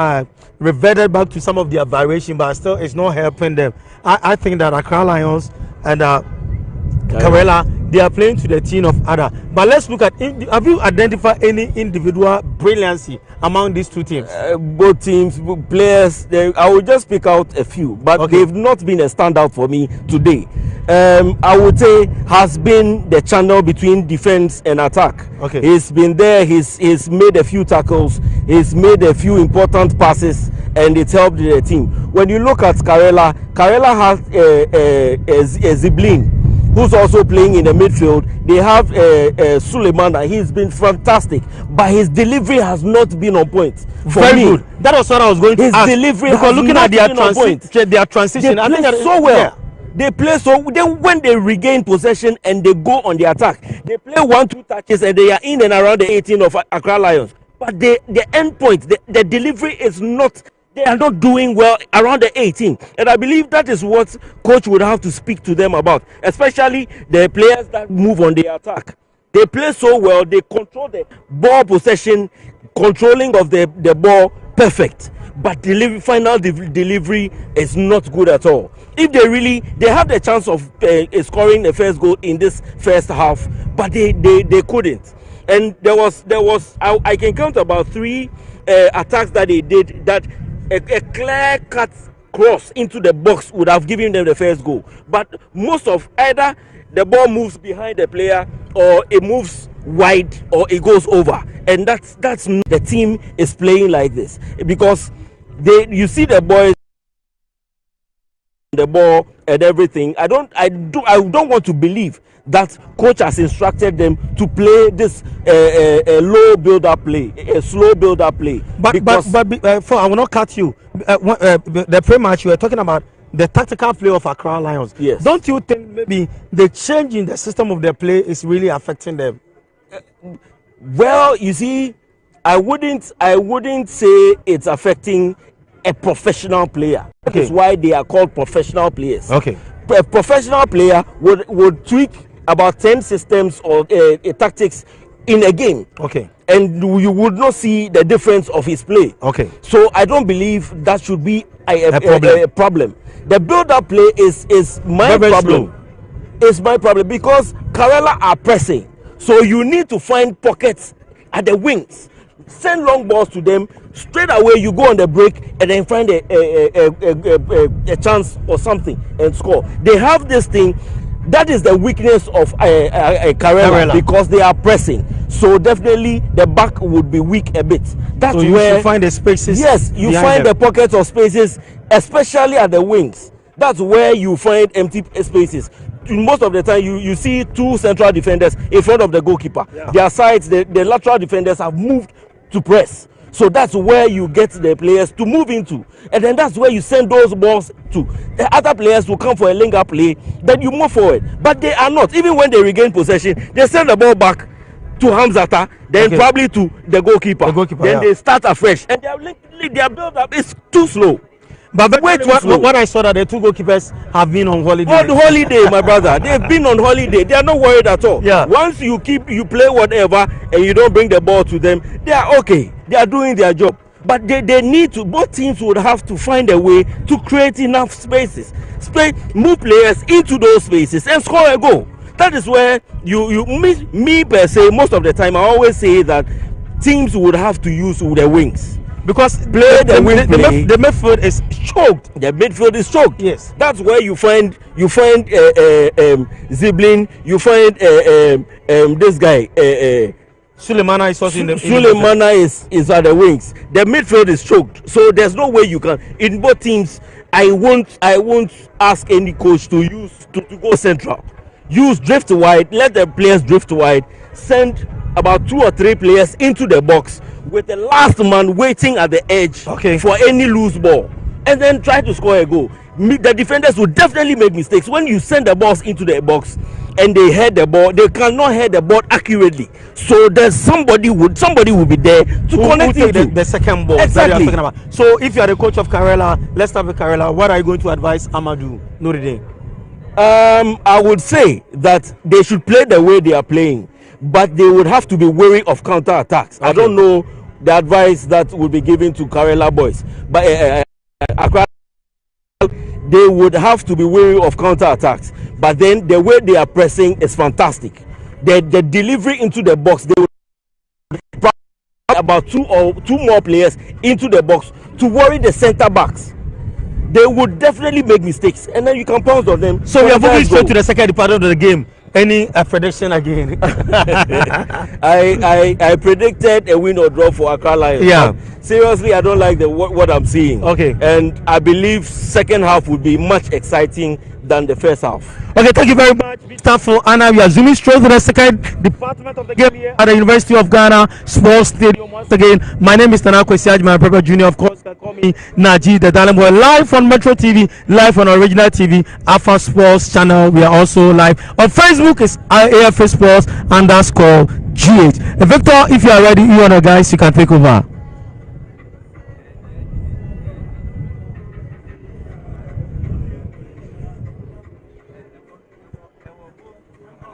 reverted back to some of their variation, but still it's not helping them. I think that Accra Lions and KARELA, they are playing to the tune of other. But let's look at, have you identified any individual brilliancy among these two teams? Both teams, players, I will just pick out a few, but they've not been a standout for me today. I would say has been the channel between defense and attack. Okay. He's been there, he's made a few tackles, he's made a few important passes, and it's helped the team. When you look at KARELA has a Ziblin, who's also playing in the midfield. They have Suleiman. He's been fantastic, but his delivery has not been on point. Very good. That was what I was going to ask. His delivery because has looking not at their transition, I think that so well. Yeah. They play so. Then when they regain possession and they go on the attack, they play 1-2 touches and they are in and around the 18 of Accra Lions. But the end point, the delivery is not. They are not doing well around the 18, and I believe that is what coach would have to speak to them about, especially the players that move on the attack. They play so well, they control the ball possession, controlling of the ball perfect, but final delivery is not good at all. If they have the chance of scoring the first goal in this first half, but they couldn't. And there was I can count about 3 attacks that they did that. A clear-cut cross into the box would have given them the first goal. But most of either the ball moves behind the player, or it moves wide, or it goes over. And that's the team is playing like this, because you see the boys, the ball and everything. I don't want to believe that coach has instructed them to play this low build-up play, a slow build-up play. But I will not cut you. The pre-match you were talking about the tactical play of Accra Lions. Yes. Don't you think maybe the change in the system of their play is really affecting them? Well, you see, I wouldn't say it's affecting a professional player. That is why they are called professional players. Okay. A professional player would tweak about 10 systems or tactics in a game. Okay. And you would not see the difference of his play. Okay. So I don't believe that should be a problem. The build-up play is my very problem. It's my problem because KARELA are pressing. So you need to find pockets at the wings. Send long balls to them. Straight away you go on the break and then find a chance or something and score. They have this thing. That is the weakness of KARELA because they are pressing. So definitely the back would be weak a bit. That's so you where should find the spaces. Yes, you find the pockets of spaces, especially at the wings. That's where you find empty spaces. Most of the time you see two central defenders in front of the goalkeeper. Yeah. Their sides, the lateral defenders have moved to press. So that's where you get the players to move into, and then that's where you send those balls to. The other players will come for a linger play, then you move forward. But they are not. Even when they regain possession, they send the ball back to Hamzata, then probably to the goalkeeper. Then they start afresh, and their build-up is too slow. But wait, what I saw that the two goalkeepers have been on holiday. On holiday, my brother. They've been on holiday. They are not worried at all. Yeah. Once you play whatever and you don't bring the ball to them, they are okay. They are doing their job. But they need to, both teams would have to find a way to create enough spaces. Move players into those spaces and score a goal. That is where me per se, most of the time, I always say that teams would have to use their wings. Because the midfield is choked. The midfield is choked. Yes. That's where you find Ziblin, you find this guy Sulemana is also in the Sulemana is at the wings. The midfield is choked. So there's no way you can in both teams. I won't ask any coach to go central. Use drift wide, let the players drift wide, send about 2 or 3 players into the box with the last man waiting at the edge for any loose ball, and then try to score a goal. The defenders will definitely make mistakes when you send the balls into the box and they head the ball. They cannot head the ball accurately, so there's somebody will be there to connect the second ball. Exactly. So if you are the coach of KARELA, let's start with KARELA. What are you going to advise Amadou Nouridine? I would say that they should play the way they are playing, but they would have to be wary of counter attacks. I don't know the advice that would be given to KARELA boys, but they would have to be wary of counter attacks. But then the way they are pressing is fantastic. The delivery into the box, they would about two more players into the box to worry the center backs. They would definitely make mistakes, and then you can pounce on them. So we are moving straight to the second part of the game. Any prediction again? I predicted a win or draw for Accra Lions. Yeah. Seriously, I don't like what I'm seeing. Okay. And I believe second half would be much exciting than the first half. Okay, thank you very much. Time for Anna. We are zooming straight to the second department of the game here at the University of Ghana Sports Stadium. Once again, my name is Nana Kwesi, my brother Junior. Of course, can call me Naji, the Darling Boy. Live on Metro TV, live on Original TV, Alpha Sports channel. We are also live on Facebook. Is AFA Sports _GH. Victor, if you are ready, you and guys, you can take over.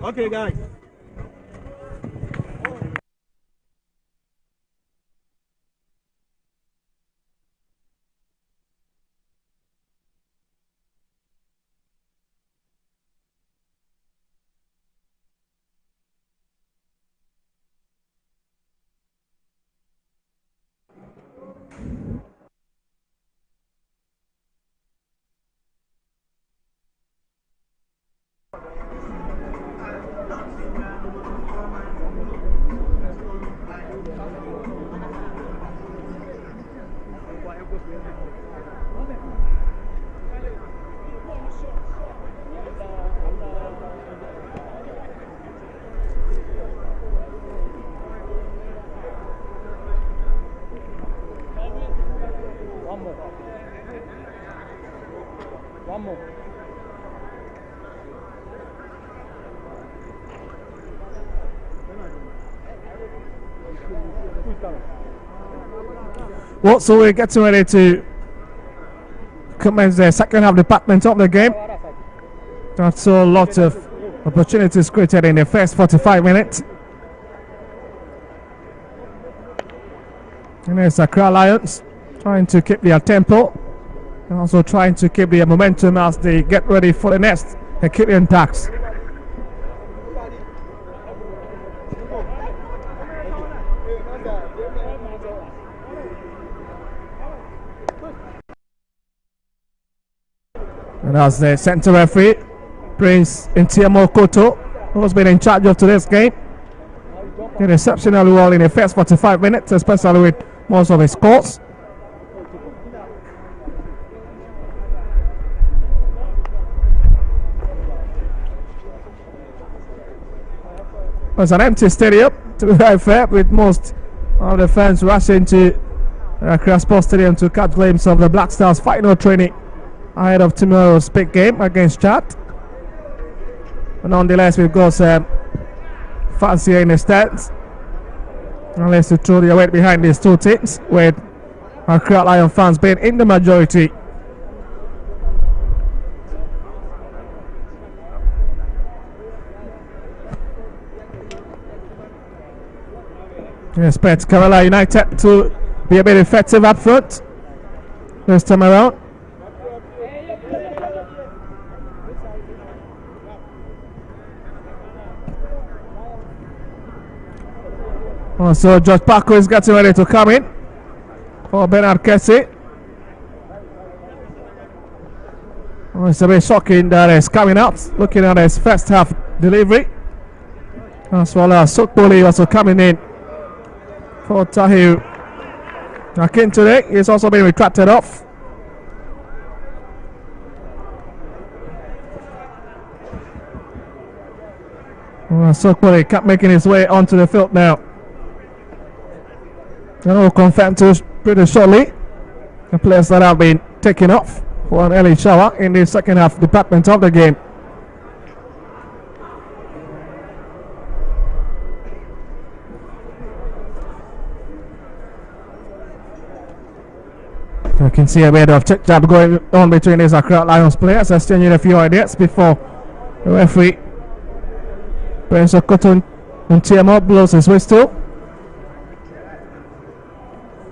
Okay, guys. Well, so we're getting ready to commence the second half department of the game. That's a lot of opportunities created in the first 45 minutes. And there's Accra Lions trying to keep their tempo and also trying to keep their momentum as they get ready for the next Herculean task. And as the center referee, Prince Ntiamo Koto, who's been in charge of today's game, did exceptionally well in the first 45 minutes, especially with most of his scores. It was an empty stadium, to be very fair, with most of the fans rushing to Accra Sports Stadium to catch glimpse of the Black Stars' final training ahead of tomorrow's big game against Chad. But nonetheless, we've got some fans here in the stands. Unless you throw their weight behind these two teams, with Accra Lion fans being in the majority. We expect KARELA United to be a bit effective up front this time around. So George Paco is getting ready to come in for Bernard Kessie. It's a bit shocking that he's coming out, looking at his first half delivery. As well as Sokboli also coming in for Tahir Akin today. He's also been retracted off. Sokboli kept making his way onto the field now. And we'll confirm to pretty shortly the players that have been taken off for an early shower in the second half department of the game. You can see a bit of chit chat going on between these Accra Lions players, exchanging a few ideas before the referee Prince Okoto Ntiamo blows his whistle.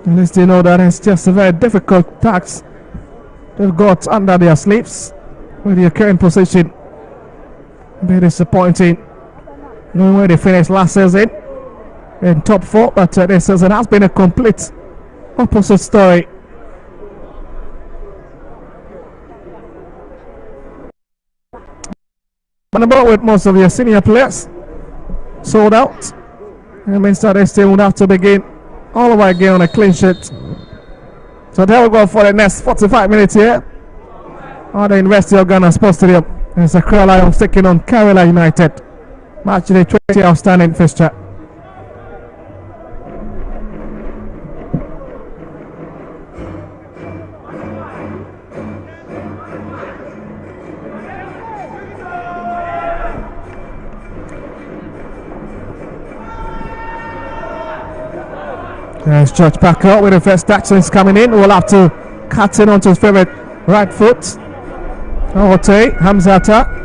At least they know that it's just a very difficult task they've got under their sleeves with their current position. Very disappointing knowing where they finished last season in top 4, but this season has been a complete opposite story. On the board with most of your senior players sold out, it means that this team would have to begin all over again on a clean sheet. So there we go for the next 45 minutes here on the University of Ghana Sports Stadium. It's Accra Lions taking on KARELA United. Match day 20 outstanding fixture. There's George Packer with the first actions coming in. We'll have to cut in onto his favorite right foot. Ote Hamzata.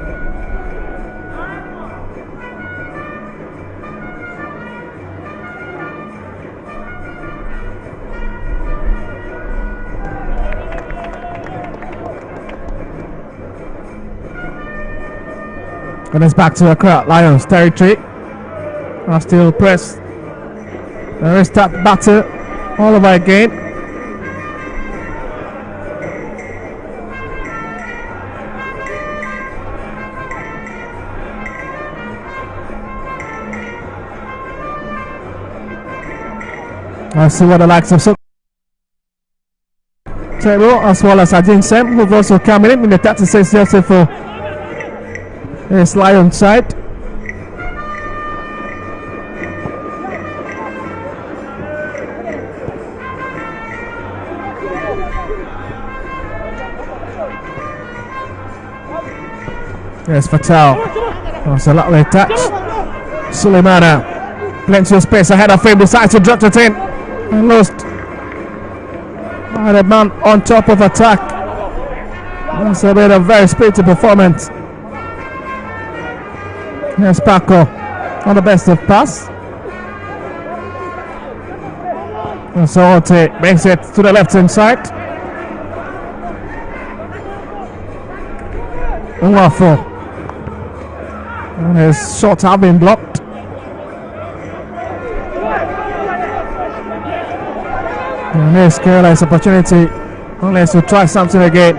And it's back to Accra Lions territory. Are still pressed. There is that batter all over again. I see what the likes of Table as well as Ajin Sem, who've also come in the 36 jersey for his Lion side. Yes, Fatal. That's a lovely touch. Suleimana. Plenty of space ahead of him. Decides to drop it in. And lost. The man on top of attack. That's a bit of very spirited performance. Here's Paco on the best of pass. And so Ote brings it to the left hand side. Nwafo. And his shot have been blocked. And here's KARELA's opportunity. Unless to try something again.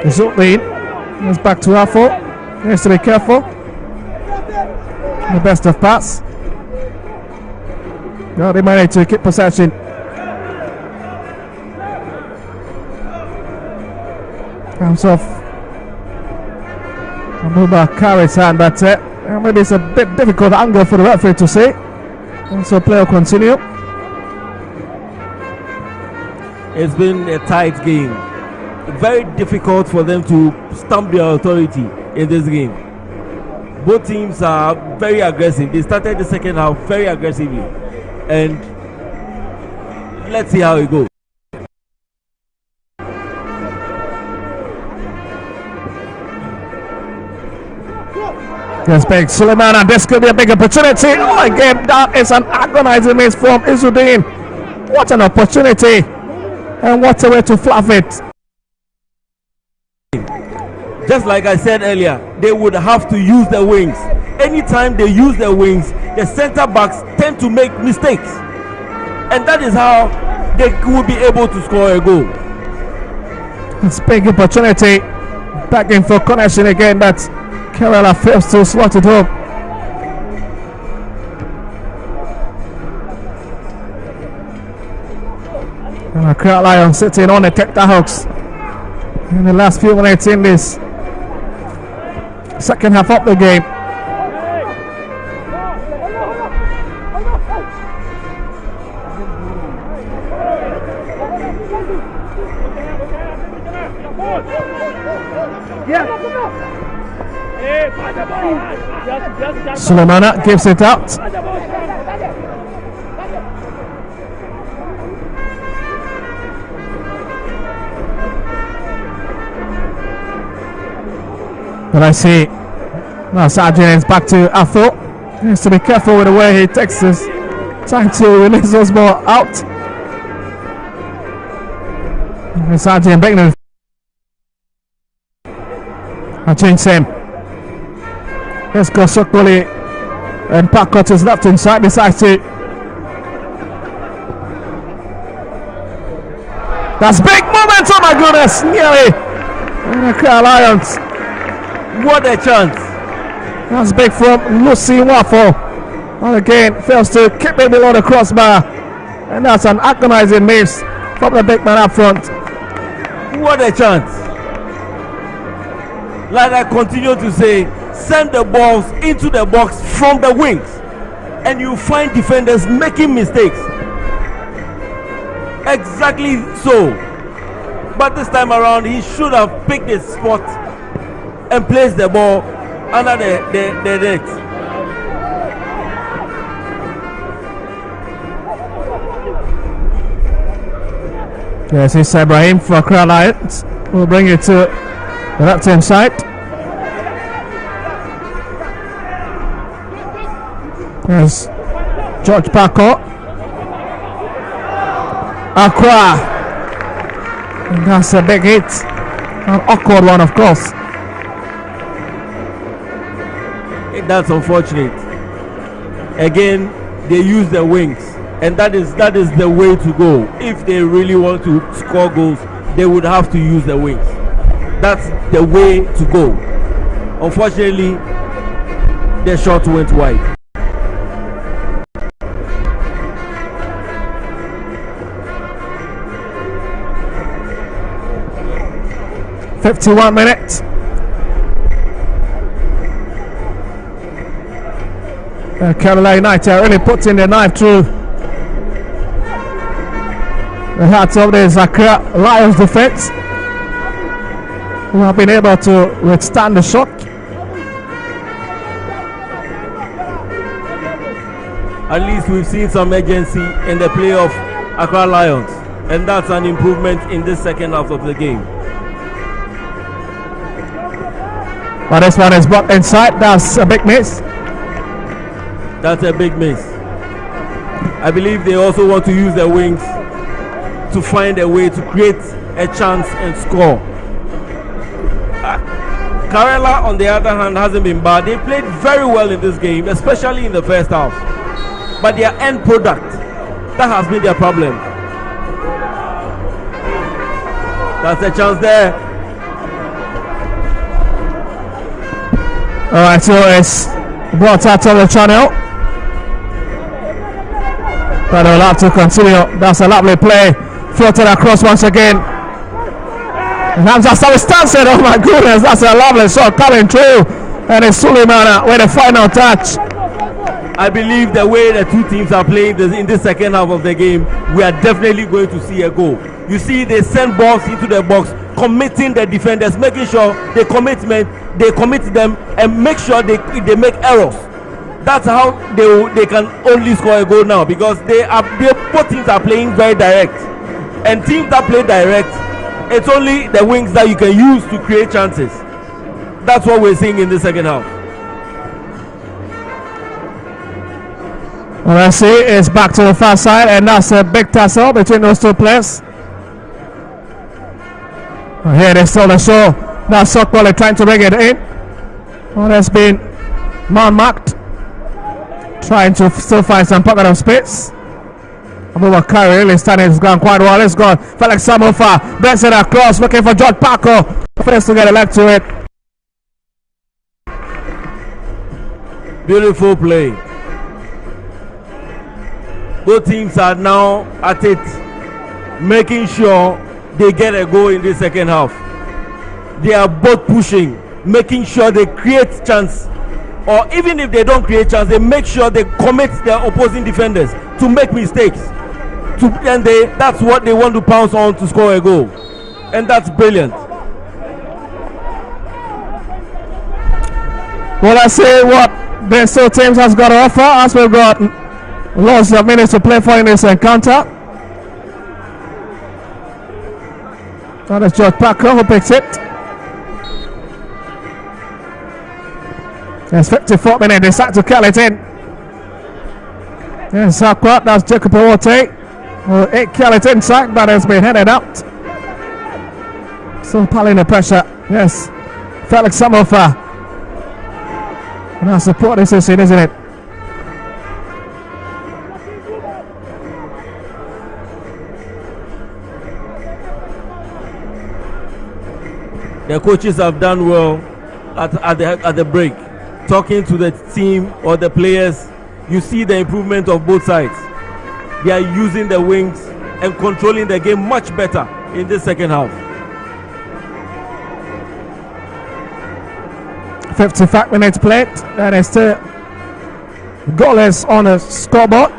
Zutlin. It's back to Afo. He has to be careful. The best of pass. No, they managed to keep possession. Comes off. Amuba carries hand, but maybe it's a bit difficult angle for the referee to see. And so play will continue. It's been a tight game. Very difficult for them to stamp their authority in this game. Both teams are very aggressive. They started the second half very aggressively. And let's see how it goes. Yes, big Suleiman, and this could be a big opportunity. Oh, again, that is an agonizing miss from Izzuddin. What an opportunity, and what a way to fluff it. Just like I said earlier, they would have to use the wings. Anytime they use the wings, the center backs tend to make mistakes, and that is how they will be able to score a goal. It's a big opportunity, begging for connection again, but KARELA fails to slot it home. And Accra Lions sitting on the Tecta Hawks in the last few minutes in this second half of the game. Suleimana gives it out. But I see now Sergeant is back to Atho. He has to be careful with the way he takes his time to release those ball out. And Sergeant Beckner. I change him. Let's go Sokoli, and Paco to his left inside, decides to. That's big moment, oh my goodness, nearly. And the Accra Lions. What a chance. That's big from Lucy Nwafo. And again, fails to keep it below the crossbar. And that's an agonizing miss from the big man up front. What a chance. Like I continue to say, send the balls into the box from the wings, and you find defenders making mistakes. Exactly so. But this time around, he should have picked a spot and placed the ball under the net. Yes, it's Ibrahim for Accra Lions. We'll bring it to the left hand side. Yes, George Paco. Accra. And that's a big hit. An awkward one, of course. That's unfortunate. Again, they use the wings, and that is the way to go. If they really want to score goals, they would have to use the wings. That's the way to go. Unfortunately, the shot went wide. "51 minutes. KARELA United really puts in the knife through the hearts of the Accra Lions defense. who have been able to withstand the shock. At least we've seen some urgency in the play of Accra Lions, and that's an improvement in this second half of the game. But this one is brought inside. That's a big miss. That's a big miss. I believe they also want to use their wings to find a way to create a chance and score. KARELA, on the other hand, hasn't been bad. They played very well in this game, especially in the first half. But their end product, that has been their problem. That's a chance there. Alright, so it's brought out of the channel. But they'll have to continue. That's a lovely play. Floated across once again. And Hamza stands it. Oh my goodness, that's a lovely shot coming through. And it's Suleiman with the final touch. I believe the way the two teams are playing in the second half of the game, we are definitely going to see a goal. You see, they send balls into the box, committing the defenders, making sure they commit them and make sure they make errors. That's how they can only score a goal now, because both teams are playing very direct. And teams that play direct, it's only the wings that you can use to create chances. That's what we're seeing in the second half. Well, I see it's back to the far side, and that's a big tussle between those two players. Well, here they stole the show. Now Sokwale trying to bring it in. Well, there's been man-marked, trying to still find some pocket of space. Abubakar really standing his ground quite well. It's gone. Felix Samofa breaks it across, looking for George Paco. First to get a leg to it. Beautiful play. Both teams are now at it, making sure they get a goal in the second half. They are both pushing, making sure they create chance, or even if they don't create chance, they make sure they commit their opposing defenders to make mistakes. And that's what they want to pounce on to score a goal, and that's brilliant. Well, let's see what the two teams has got to offer, as we've got lots of minutes to play for in this encounter. That is George Packer who picks it. There's 54 minutes. They start to curl it in. Yes, Sakwa, that's Jacob Owote. Well, it curl it inside, but it's been headed out. Still piling the pressure. Yes, Felix Samofa. Now support this is it, isn't it? The coaches have done well at the break, talking to the team or the players. You see the improvement of both sides. They are using the wings and controlling the game much better in the second half. 55 minutes played, and it's still goalless on a scoreboard.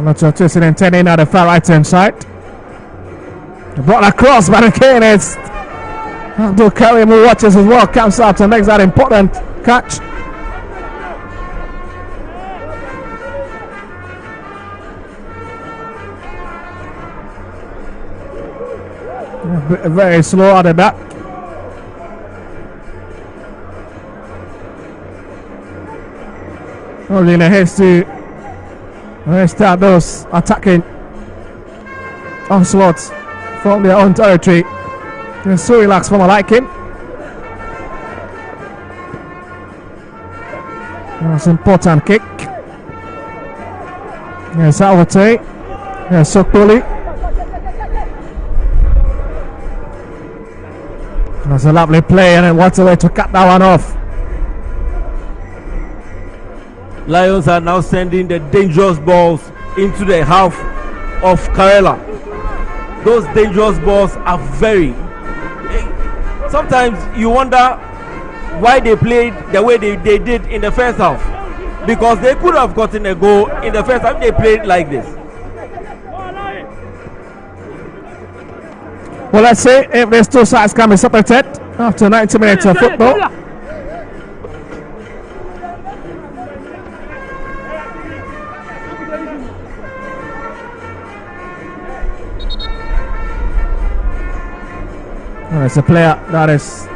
Lots of twisting and turning at the far right hand side. Brought across, but again it's Abdul Karim who watches as well, comes out and makes that important catch. Very slow out of that. Only in a haste to start those attacking onslaughts from their own territory. They're so relaxed from a liking. That's an important kick. Yes, Awate. Yes, Sokoli. That's a lovely play, and then what's a way to cut that one off. Lions are now sending the dangerous balls into the half of KARELA. Those dangerous balls are very... Sometimes you wonder why they played the way they did in the first half. because they could have gotten a goal in the first time they played like this. Well, let's see if these two sides can be separated after 90 minutes of football. Well, it's a player that is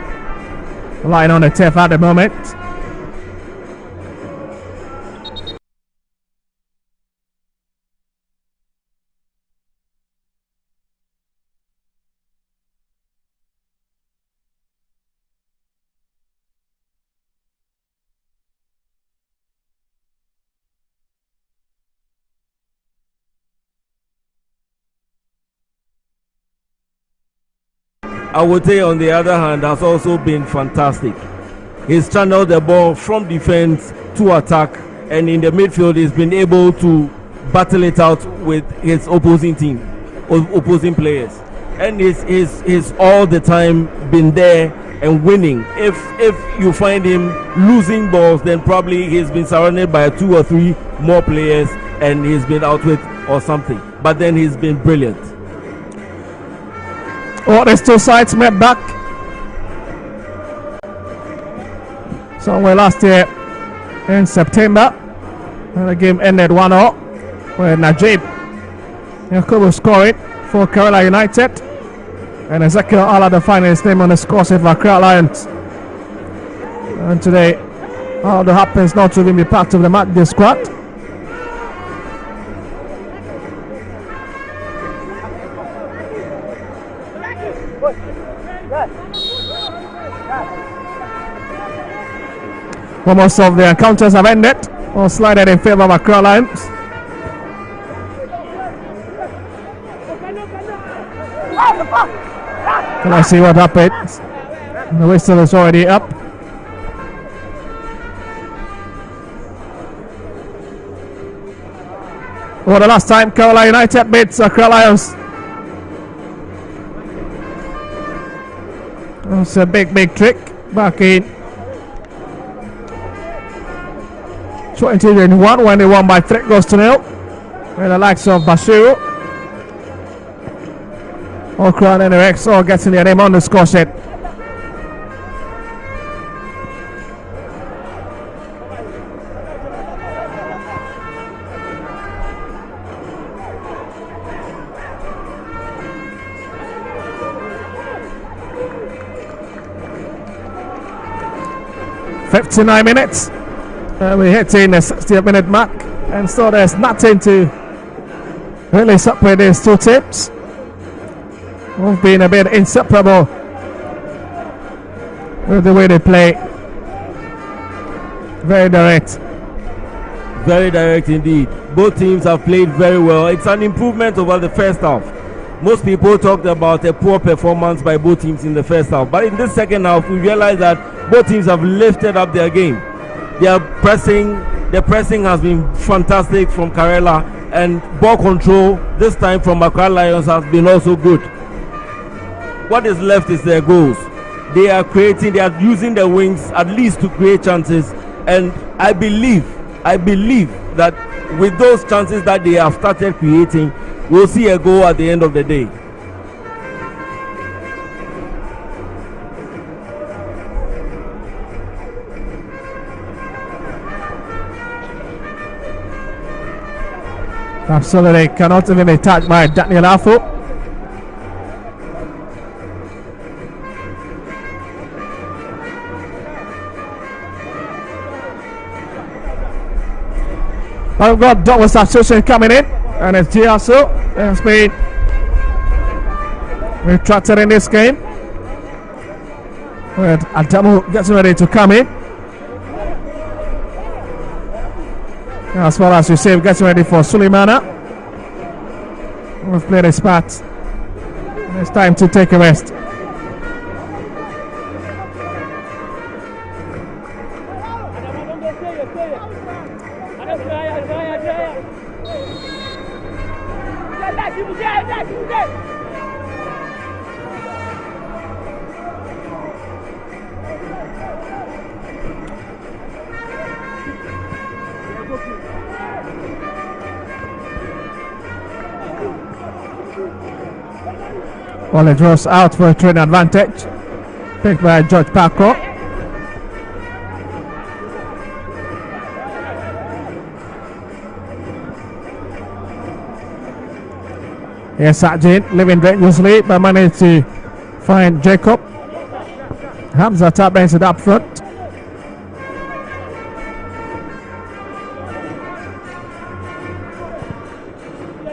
lying on the turf at the moment. I would say, on the other hand, has also been fantastic. He's channeled the ball from defense to attack, and in the midfield, he's been able to battle it out with his opposing team, opposing players, and he's all the time been there and winning. If you find him losing balls, then probably he's been surrounded by 2 or 3 more players, and he's been outwit or something. But then he's been brilliant. Oh, these two sides met back somewhere last year in September, and the game ended 1-0 with Najib Yakubu scoring for KARELA United, and Ezekiel Ala defining his name on the score sheet for Accra Lions. And today, Aldo happens not to even be part of the match day squad. Most of the encounters have ended or slided in favor of Accra Lions. Let's see what happens. The whistle is already up. For the last time, KARELA United beats Accra Lions. It's a big trick back in 2021 when they won by 3-0 with the likes of Bashiru, Okran and Rex all getting their name on the score sheet. "59 minutes. We're hitting the 60th minute mark, and so there's nothing to really separate these two teams. We've been a bit inseparable with the way they play. Very direct. Very direct indeed. Both teams have played very well. It's an improvement over the first half. Most people talked about a poor performance by both teams in the first half, but in this second half, we realized that both teams have lifted up their game. The pressing has been fantastic from KARELA, and ball control this time from Accra Lions has been also good. What is left is their goals. They are using their wings at least to create chances, and I believe that with those chances that they have started creating, we'll see a goal at the end of the day. Absolutely cannot even be touched by Daniel Afu. I've got double substitution coming in, and it's Giasso has been retracted in this game. With Adamu getting ready to come in. As far as you say, getting ready for Suleimana. We've played a spot. It's time to take a rest. Well, it draws out for a train advantage. Picked by George Parker. Here's Sajin living dangerously but managed to find Jacob. Hamza tap brings it up front.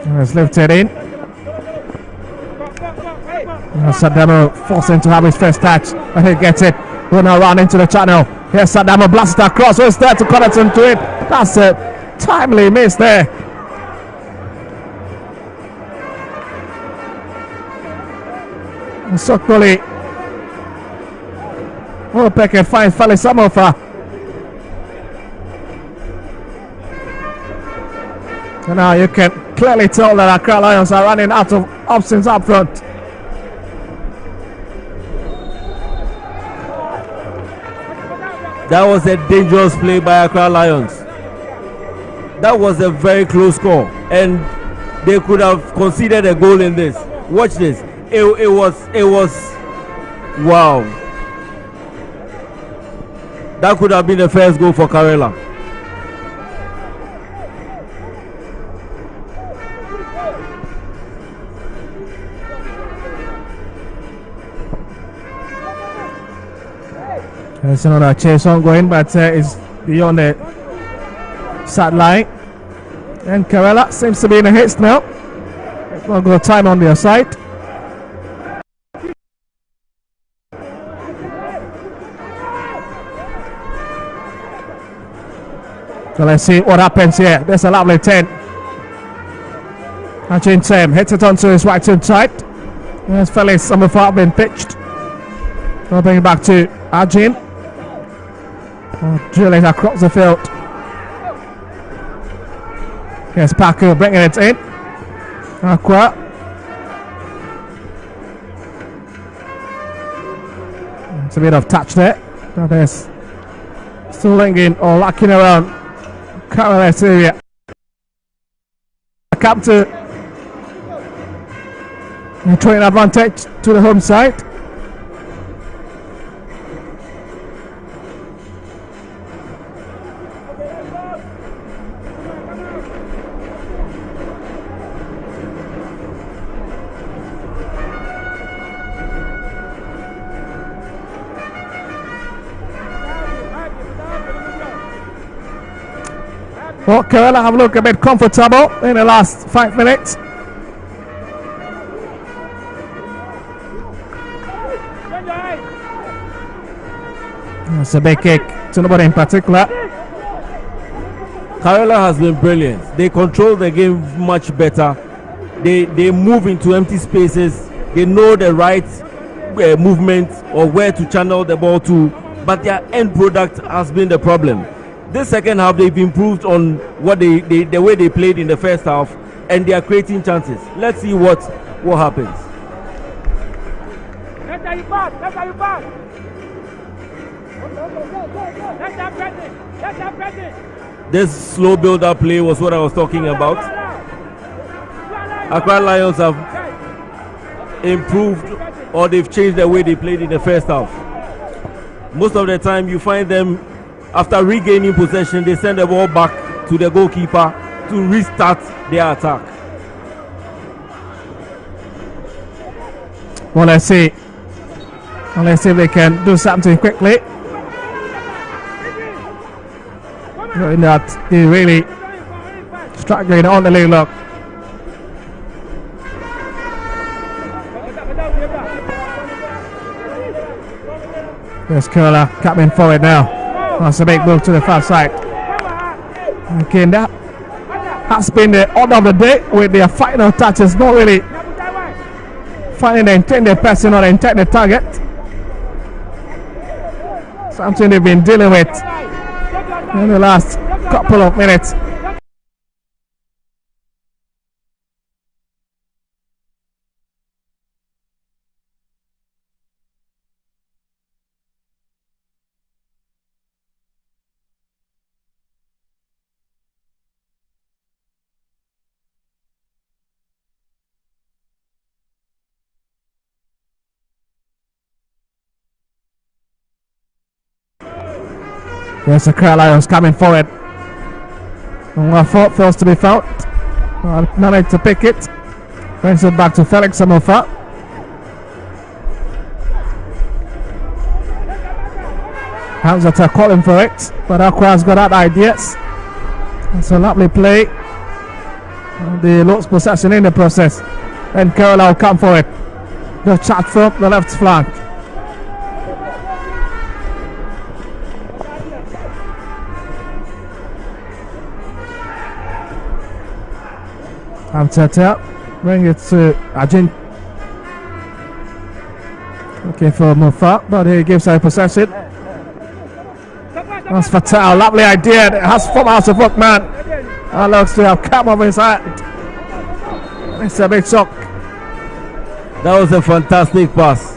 It's lifted in. Sadamo forcing to have his first touch, but he gets it. Going around into the channel. Here's Sadamo blasted across. Who's there to connect him to it? That's a timely miss there. Sokoli. Oh, Peke finds Fali Samofa. And now you can clearly tell that Accra Lions are running out of options up front. That was a dangerous play by Accra Lions. That was a very close score, and they could have conceded a goal in this. Watch this. It was wow. That could have been the first goal for KARELA. There's another chase ongoing, but it's beyond the sideline. And KARELA seems to be in a haste now. It's not got time on their side. So let's see what happens here. There's a lovely 10. Ajin Sam hits it onto his right hand side. There's Felix Samofa been pitched. We'll bring it back to Ajin. Drilling across the field. Here's Parker bringing it in. Aqua. It's a bit of touch there. Now there's still lingering or locking around KARELA's area. Come to the train advantage to the home side. Well, KARELA have looked a bit comfortable in the last 5 minutes. It's a big kick to nobody in particular. KARELA has been brilliant. They control the game much better. They move into empty spaces. They know the right movement or where to channel the ball to, but their end product has been the problem. This second half, they've improved on what the way they played in the first half, and they are creating chances. Let's see what happens. This slow build-up play was what I was talking about. Accra Lions have improved, or they've changed the way they played in the first half. Most of the time, you find them after regaining possession, they send the ball back to the goalkeeper to restart their attack. Well, let's see. Well, let's see if they can do something quickly. Knowing that they really struggling on the lead look. There's KARELA coming forward now. That's a big move to the far side. Again, that has been the order of the day with their final touches. Not really finding the intended person or the intended target. Something they've been dealing with in the last couple of minutes. There's the Crowd Lions coming forward. And what fault fails to be found. Managed to pick it. Brings it back to Felix Samofa. Hamza calling for it, but Aqua's got that ideas. It's a lovely play. The lost possession in the process. And KARELA will come for it. The chat from the left flank. Hamza bring it to Ajin. Looking for Mufa, but he gives her possession. That's Fatal, lovely idea. It has from out of work, man. That looks to have come over his hand. It's a big shock. That was a fantastic pass.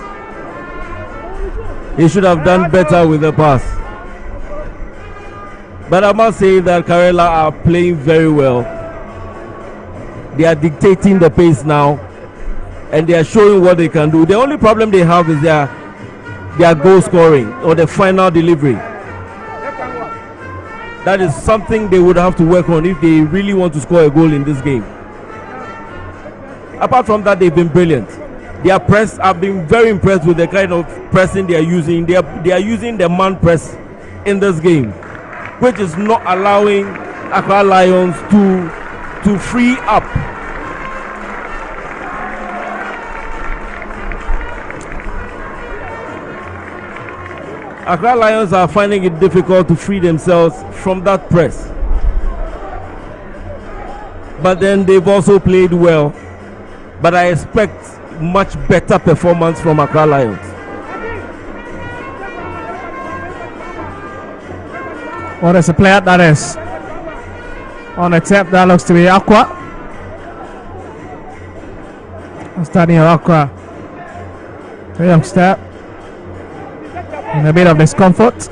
He should have done better with the pass. But I must say that KARELA are playing very well. They are dictating the pace now, and they are showing what they can do. The only problem they have is their goal scoring or the final delivery. That is something they would have to work on if they really want to score a goal in this game. Apart from that, they've been brilliant. Their press, I've been very impressed with the kind of pressing they are using. They are using the man press in this game, which is not allowing Accra Lions to free up. Accra Lions are finding it difficult to free themselves from that press. But then they've also played well. But I expect much better performance from Accra Lions. What is a player that is on the tap? That looks to be Aqua. Standing Aqua. A young step. In a bit of discomfort.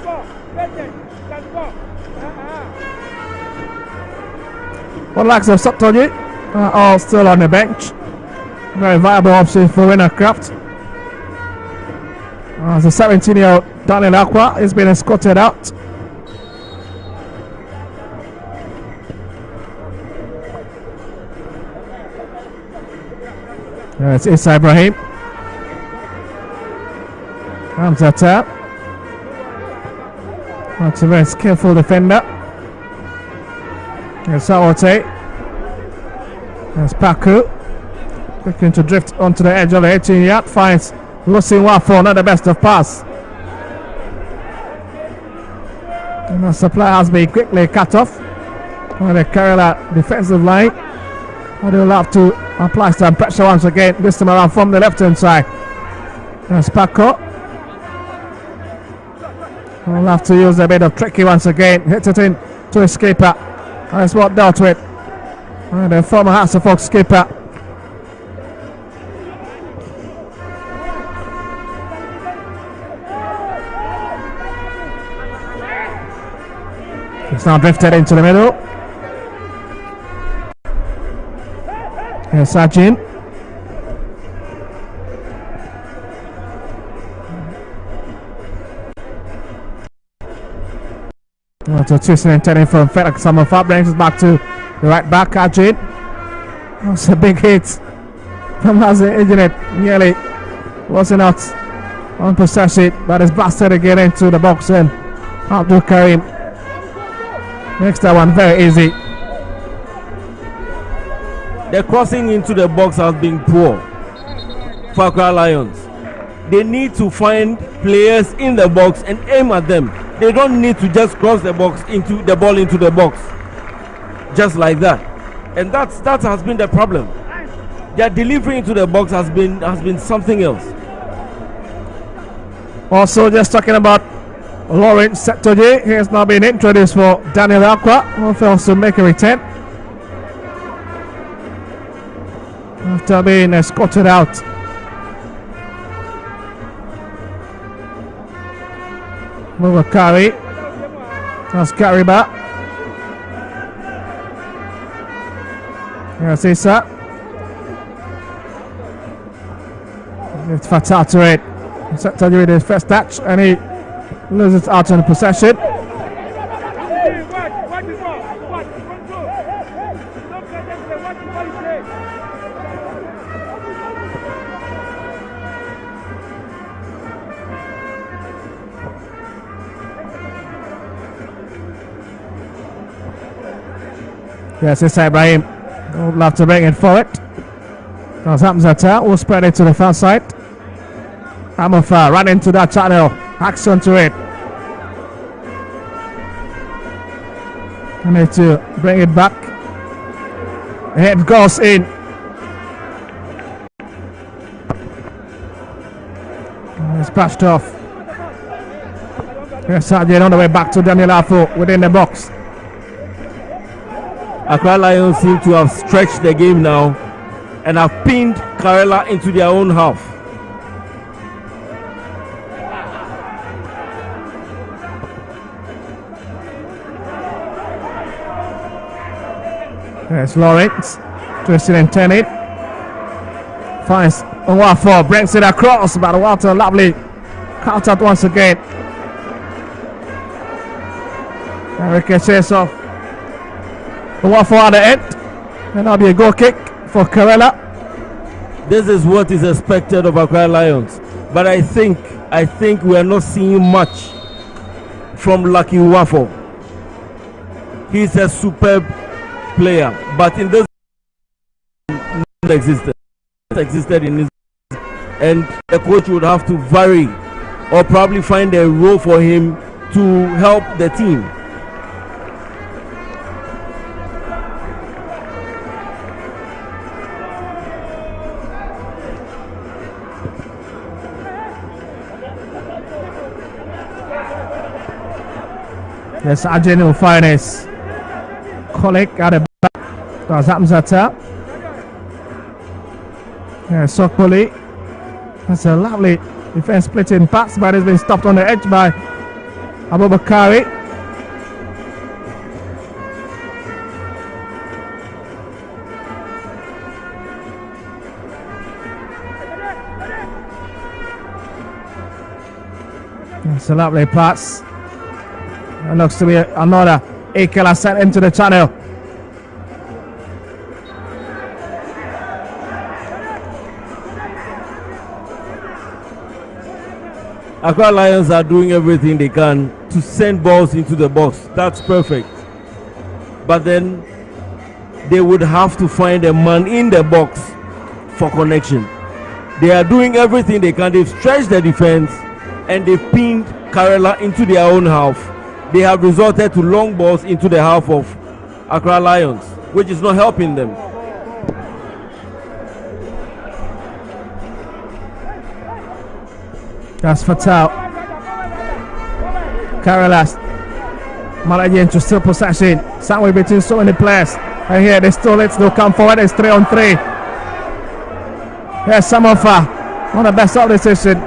What likes of Satoji are all still on the bench. Very viable option for Wintercraft. As the 17-year-old Daniel Aqua is being escorted out. It's Issa Ibrahim. Hamza tap. That's a very skillful defender. There's Saote. There's Paku. Looking to drift onto the edge of the 18-yard. Finds Lucy Wafo, not the best of pass. And the supply has been quickly cut off by the KARELA defensive line. But they'll have to apply some pressure once again, this time around from the left-hand side. There's Paco. We'll have to use a bit of tricky once again. Hit it in to his skipper. That's what dealt with. And the former House of Fox skipper. It's now drifted into the middle. Here's Sajin. So twisting and turning from Felix Samofa, brings it back to the right back, Ajin. That's a big hit from Hazard, isn't it? Nearly wasn't out on possession, but it's blasted again into the box and Abdul Karim makes that one very easy. The crossing into the box has been poor for Accra Lions. They need to find players in the box and aim at them. They don't need to just cross the box into the ball into the box just like that. And that has been the problem. Their delivery into the box has been something else. Also, just talking about Lawrence Setoje, he has now been introduced for Daniel Aqua, who fails to make a return after being escorted out. Over Kari. That's Kariba. Here's Issa. It's Fatal to it. Setoje with his first touch and he loses out on the possession. Yes, it's Ibrahim. Would love to bring it forward. As happens attack, we'll spread it to the far side. Amofa run into that channel. Action to it. I need to bring it back. Head goes in. It's patched off. Yes, Sergeant on the way back to Daniel Afo within the box. Accra Lions seem to have stretched the game now and have pinned KARELA into their own half. Yes, Lawrence twisting and turning. Finds Nwafo, brings it across, but Walter lovely cut out once again. Ricochets off Nwafo at the end, and that'll be a goal kick for KARELA. This is what is expected of Accra Lions, but I think we are not seeing much from Lucky Nwafo. He's a superb player, but in this existed in this, and the coach would have to vary or probably find a role for him to help the team. Yes, Ajay will find his colleague at the back. That's happens attack. Yeah, Sokoli. That's a lovely defense splitting pass, but it's been stopped on the edge by Abubakari. It's a lovely pass. It looks to be another Akela sent into the channel. Accra Lions are doing everything they can to send balls into the box. That's perfect. But then they would have to find a man in the box for connection. They are doing everything they can. They've stretched the defense and they've pinned KARELA into their own half. They have resorted to long balls into the half of Accra Lions, which is not helping them. That's fatal. KARELA managing to still possession. Somewhere between so many players. And here they stole it. They'll come forward. It's 3-on-3. Here's Samofa on the best of the decision.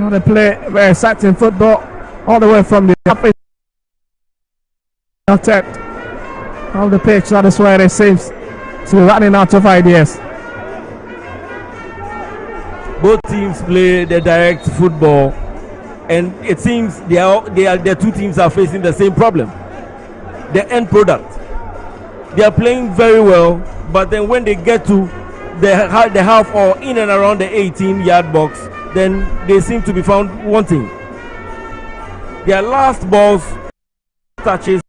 They play very exciting football all the way from the of the pitch. That is where it seems to be running out of ideas. Both teams play the direct football, and it seems the two teams are facing the same problem. The end product. They are playing very well, but then when they get to the half or in and around the 18-yard box, then they seem to be found wanting. Their last balls touches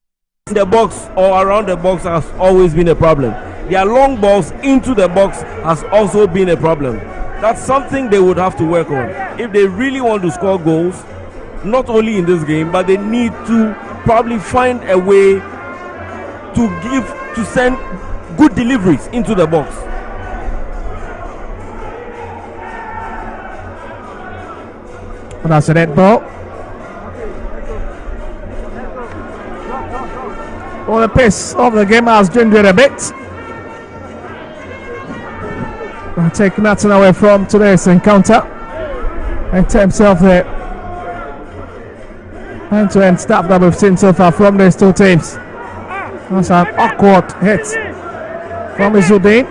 in the box or around the box has always been a problem. Their long balls into the box has also been a problem. That's something they would have to work on if they really want to score goals, not only in this game, but they need to probably find a way to send good deliveries into the box. That's a dead ball. Well, the pace of the game has dwindled a bit. I'll take nothing away from today's encounter in terms of the end-to-end stuff that we've seen so far from these two teams. That's an awkward hit from Izzuddin.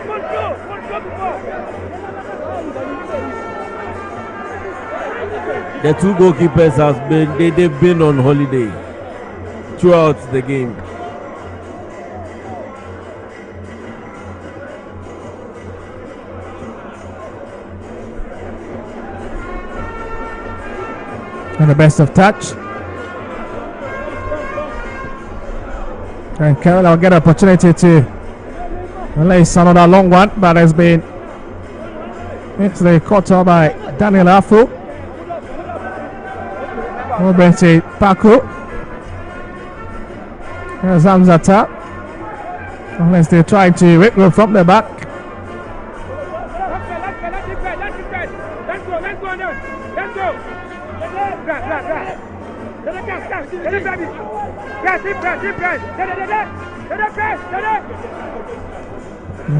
The two goalkeepers they've been on holiday throughout the game. And the best of touch. And KARELA will get an opportunity to release another long one, but has been actually caught up by Daniel Afu. Mobensi Paku. There's Hamzata. Unless they're trying to regroup from the back.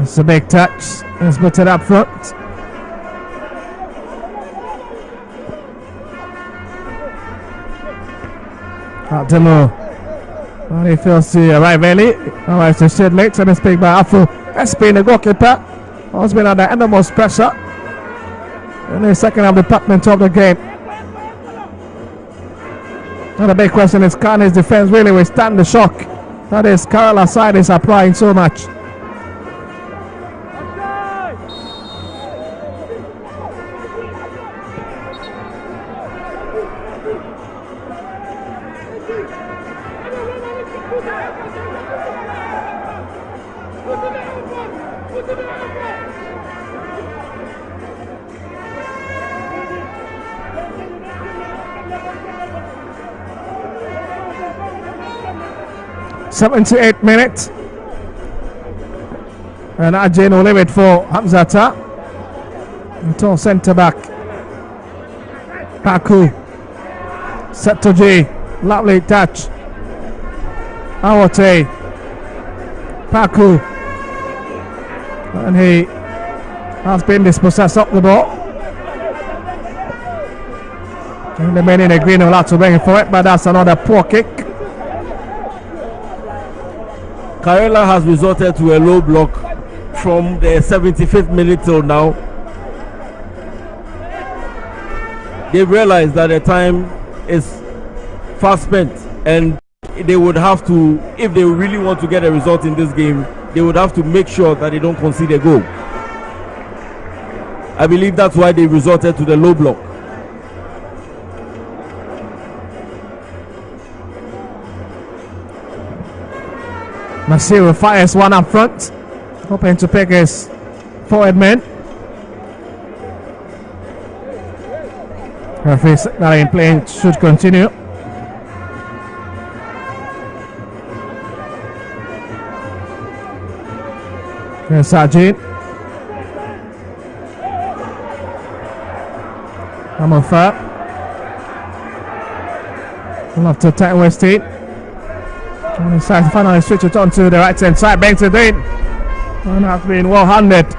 It's a big touch. Let's put it up front. Altimo. Well, he fails to arrive early. Arrives to shed late. And it's picked by Afu. That's been the goalkeeper. Has been under enormous pressure in the second half department of the game. And the big question is, can his defense really withstand the shock that is KARELA side is applying so much? "78 minutes, and Ajay will leave it for Hamzata until centre back. Paku, Setoji, lovely touch. Awate, Paku, and he has been dispossessed of the ball. And the men in the green will have to bring it for it, but that's another poor kick. KARELA has resorted to a low block from the 75th minute till now. They realize that the time is fast spent, and they would have to, if they really want to get a result in this game, they would have to make sure that they don't concede a goal. I believe that's why they resorted to the low block. Nasiru fires one up front, hoping to pick his forward man. Referee signaling play should continue. Here's Sajid. Amofa. We'll have to attack West Team. And decides to finally switch it on to the right hand side. Banks it in. And that's been well handled.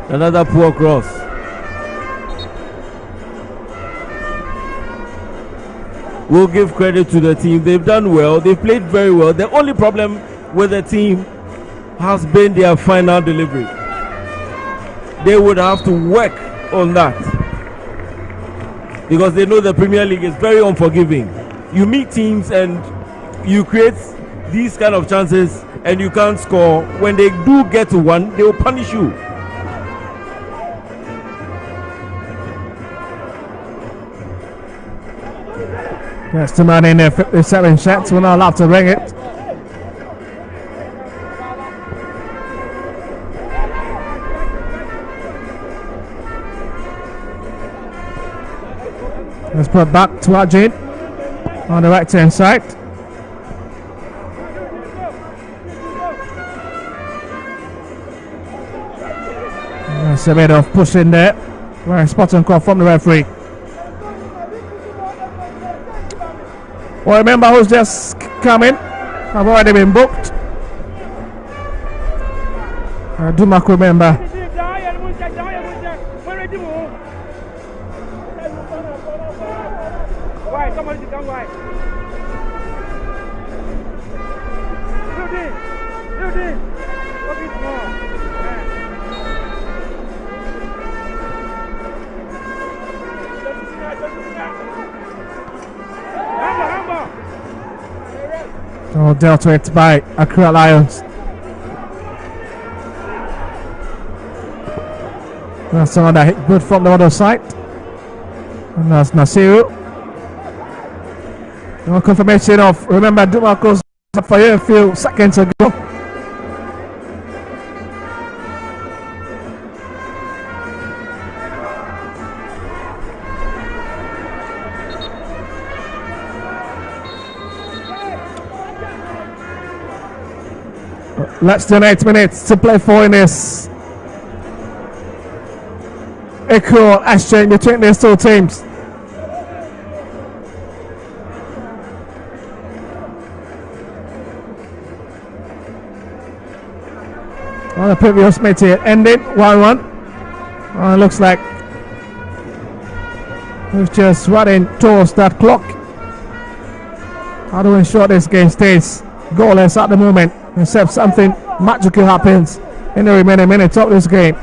Another poor cross. We'll give credit to the team. They've done well. They've played very well. The only problem with the team has been their final delivery. They would have to work on that, because they know the Premier League is very unforgiving. You meet teams and you create these kind of chances and you can't score. When they do get to one, they will punish you. Yes, the man in there, 57 shots. We're not allowed to ring it. Let's put it back to Ajit on the right hand side. There's a bit of pushing there. Very spot on call from the referee. Well, remember who's just coming. I've already been booked. Do not remember. Oh, dealt with by Accra Lions. That's another hit good from the other side. And that's Nasiru. No confirmation of, remember, Dumaco's for you a few seconds ago. Less than 8 minutes to play for in this equal exchange between these two teams. On the previous match it ended 1-1. Looks like we've just running towards that clock. How do we ensure this game stays goalless at the moment, except something magical happens in the remaining minutes of this game?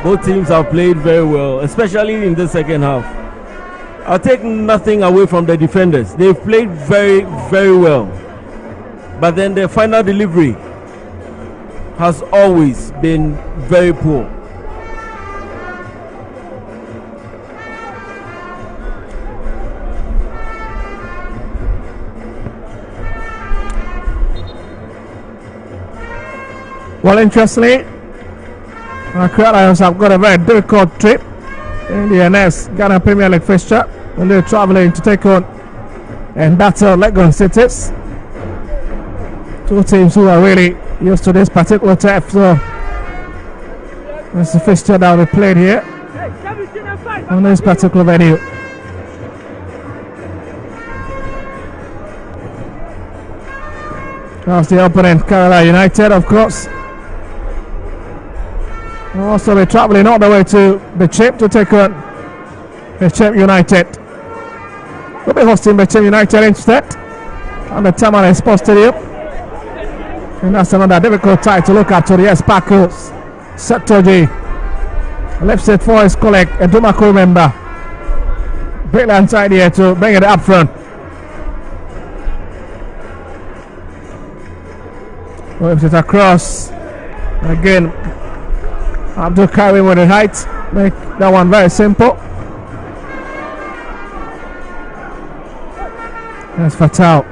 Both teams have played very well, especially in the second half. I'll take nothing away from the defenders. They've played very, very well. But then their final delivery has always been very poor. Well, interestingly, Accra Lions have got a very difficult trip in the NS Ghana Premier League fixture when they're traveling to take on and battle Legon Cities. Two teams who are really used to this particular turf, so that's the fixture that will be played here on this particular venue. That's the opponent, KARELA United, of course. We'll also be travelling all the way to the Chip to take on the Chip United. We'll be hosting the Chip United instead on the Tamale Sports Stadium. And that's another difficult tie to look at to the Sparkles. Setoji lifts it for his colleague, a Dumaco member. Brilliant idea to bring it up front. Whips it across. Again, Abdul Karim with the height. Make that one very simple. That's Fatal.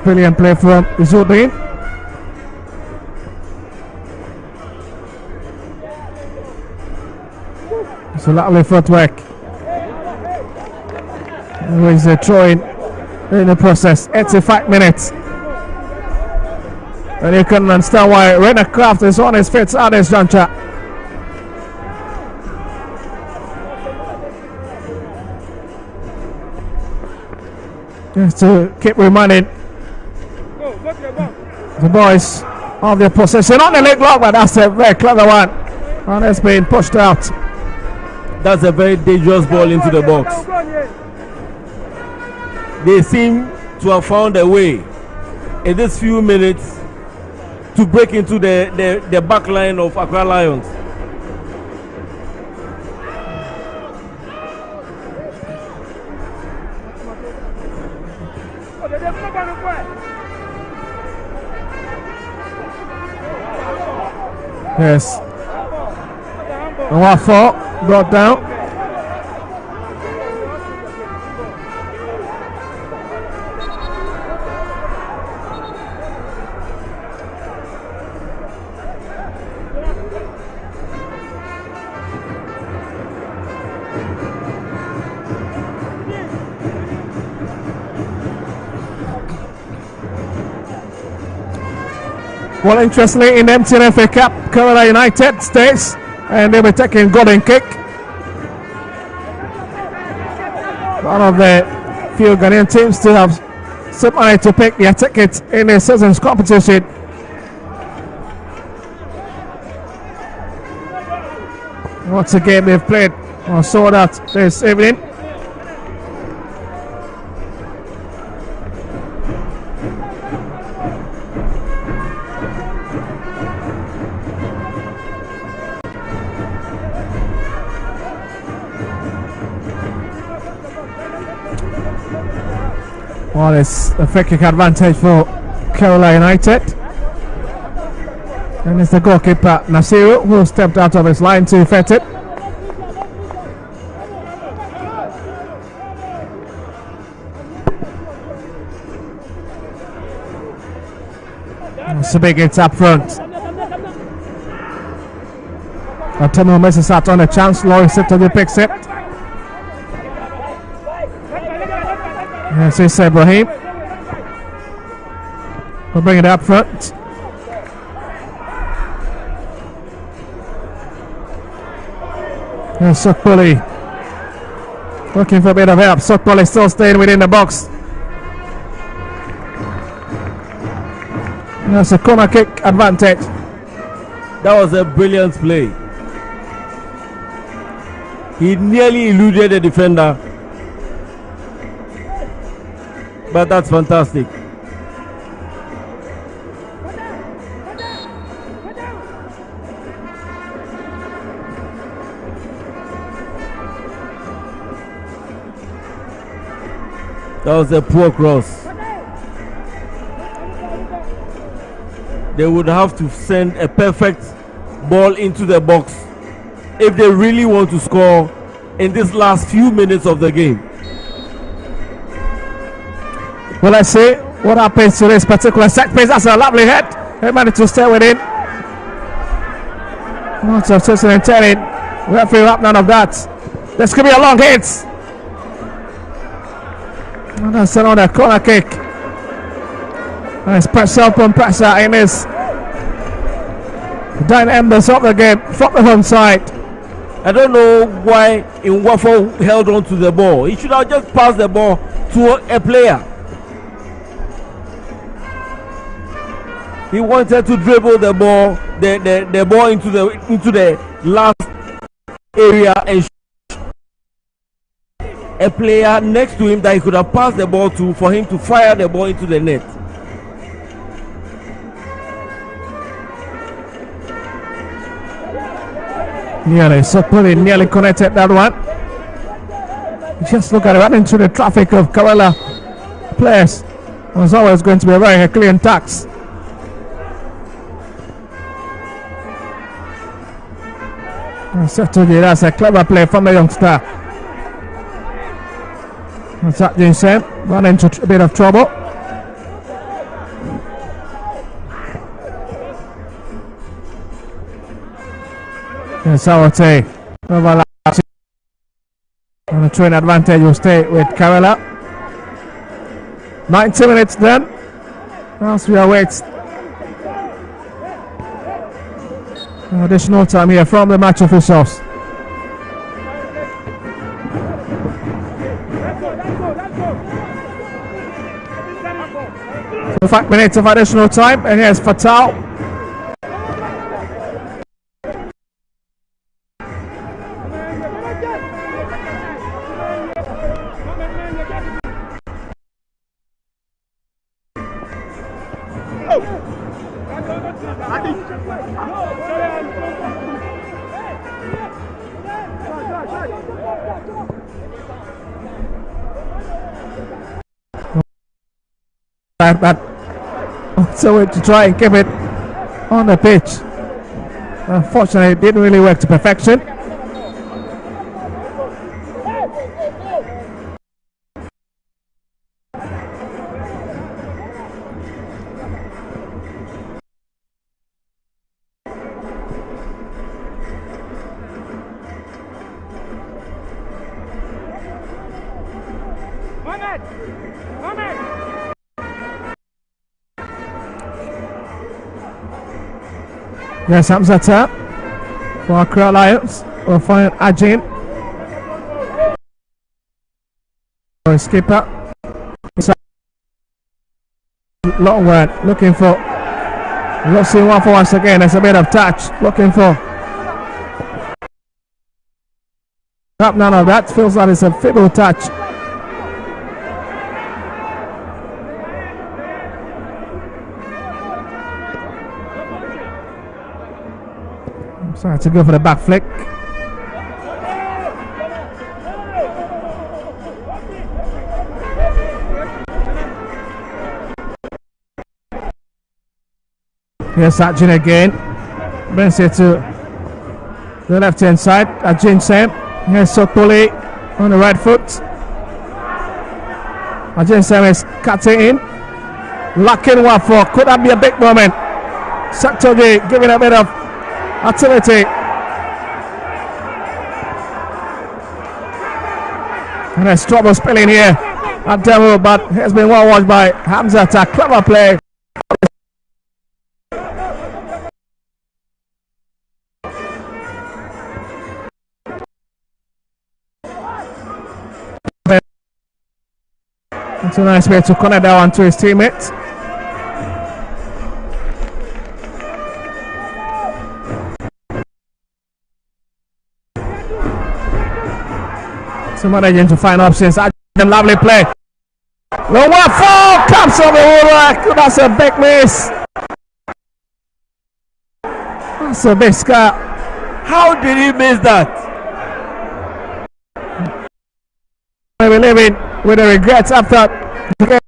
Brilliant play from Izuddin. It's a lovely footwork. He's a throw in the process. 85 minutes. And you can understand why Renner Craft is on his feet at this juncture. Just to keep reminding the boys of their possession on the leg lock, but that's a very clever one. And it's been pushed out. That's a very dangerous ball into the box. They seem to have found a way in these few minutes to break into the back line of Accra Lions. Yes. Nwafo brought down. Well, interestingly, in the MTN FA Cup, KARELA United stays and they'll be taking golden kick. One of the few Ghanaian teams to have somebody to pick their ticket in the season's competition. What's a game they've played or saw that this evening. Well, it's a free kick advantage for KARELA United. And it's the goalkeeper Nasiru who stepped out of his line to effect it. It's a big hit up front. Atemo misses out on a chance. Lawrence Sitoji picks it. Yes, it's Ibrahim. We'll bring it up front. And Sokpoli looking for a bit of help. Sokpoli still staying within the box. That's a corner kick advantage. That was a brilliant play. He nearly eluded the defender. But that's fantastic. That was a poor cross. They would have to send a perfect ball into the box if they really want to score in this last few minutes of the game. Well, let's see what happens to this particular set piece. That's a lovely hit. They managed to stay within. Lots of twisting and turning. Referee up, none of that. This could be a long hit. And that's another corner kick. Nice pressure upon pressure in this dying embers of the game from the home side. I don't know why Nwafo held on to the ball. He should have just passed the ball to a player. He wanted to dribble the ball, the ball into the last area and a player next to him that he could have passed the ball to for him to fire the ball into the net. Nearly connected that one. Just look at it, right into the traffic of KARELA players. There's always going to be a very clean tax. Certainly, that's a clever play from the youngster. What's that, Jason? Run into a bit of trouble. Yes, Awate. And the train advantage will stay with KARELA. 90 minutes then. As we await additional time here from the match officials. So 5 minutes of additional time, and here's Fatal. But so to try and keep it on the pitch. Unfortunately, it didn't really work to perfection. Yes, Hamzata for KARELA Lions. We'll find Ajin. For skipper. Long one. Looking for. We'll see one for once again. There's a bit of touch. Looking for None of that. Feels like it's a feeble touch. Sorry to go for the back flick. Here's Ajin again. Brings it to the left hand side. Ajin Sam. Here's Sokoli on the right foot. Ajin Sam is cutting in. Locking one for. Could that be a big moment? Saktogi giving a bit of activity. And there's trouble spilling here at Demo, but has been well watched by Hamza. A clever play. It's a nice way to connect that one to his teammates. So managing to find options. Lovely play. The 1-4 comes on the woodwork. That's a big miss. That's a big scar. How did he miss that? Maybe living with the regrets after the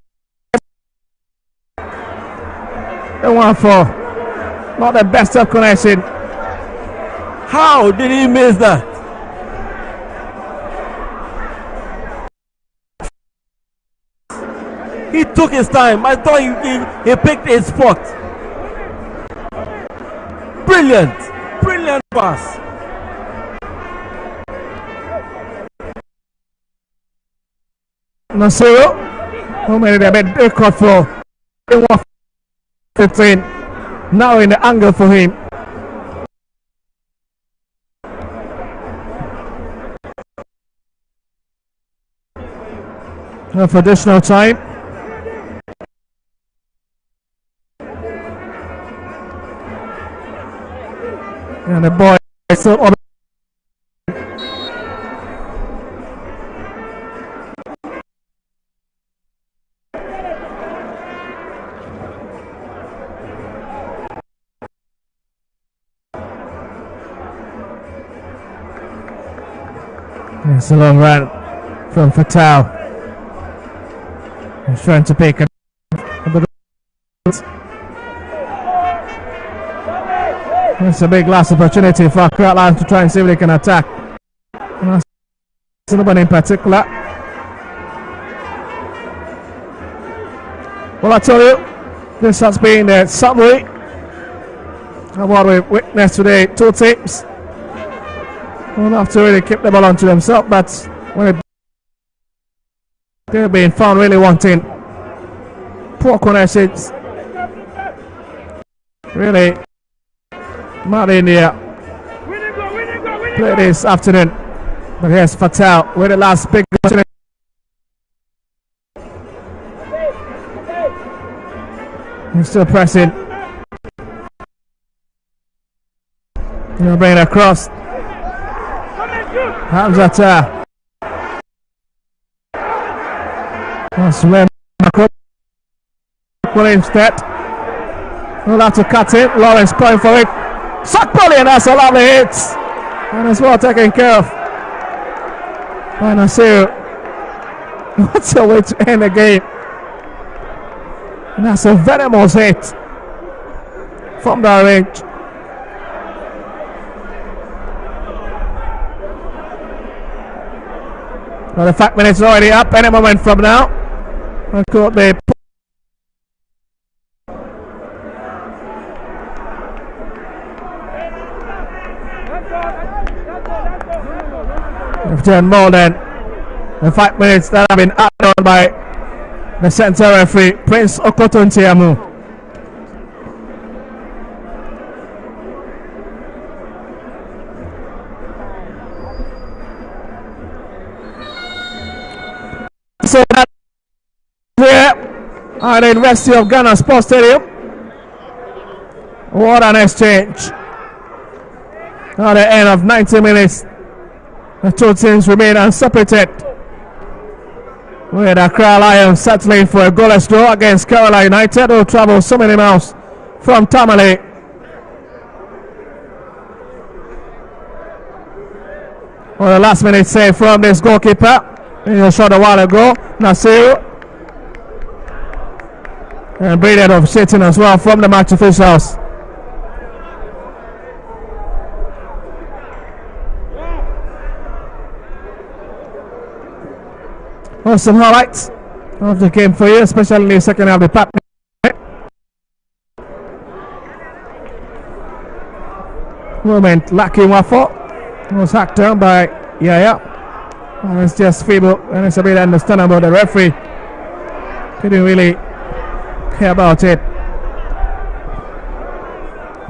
1-4. Not the best of connection. How did he miss that? He took his time. I thought he picked his spot. Brilliant. Brilliant pass. Nasiru, who made it a bit difficult for 15. Now in the angle for him. For additional time. And the boy is still on. It's a long run from Fatal. He's trying to pick a it's a big last opportunity for KARELA to try and see if they can attack. Nobody in particular. Well, I tell you, this has been the summary of what we've witnessed today. Two teams don't have to really keep the ball onto themselves, but when they're being found really wanting poor connections. Really not in the play this afternoon. But here's Fatal with the last big opportunity. He's still pressing. He'll bring it across. Hamza. That's where instead. We'll have to cut it. Lawrence going for it. Sakpoli, and that's a lovely hit. And as well taken care of by Nasir. What's a way to end the game? And that's a venomous hit from that range. Well, the 5 minutes already up. Any moment from now, I could be. We've turned more than the 5 minutes that have been added on by the center referee, Prince Okotontiamu. So that here at the University of Ghana Sports Stadium. What an exchange at the end of 90 minutes The two teams remain unseparated, with Accra Lions settling for a goalless draw against KARELA United, who travel so many miles from Tamale. Well, the last minute save from this goalkeeper. In a shot a while ago, Nasir. And brilliant officiating as well from the match officials. Well, some highlights of the game for you, especially in the second half of the pack. Moment, Lucky Waffle was hacked down by Yaya. And it's just feeble, and it's a bit understandable. The referee didn't really care about it.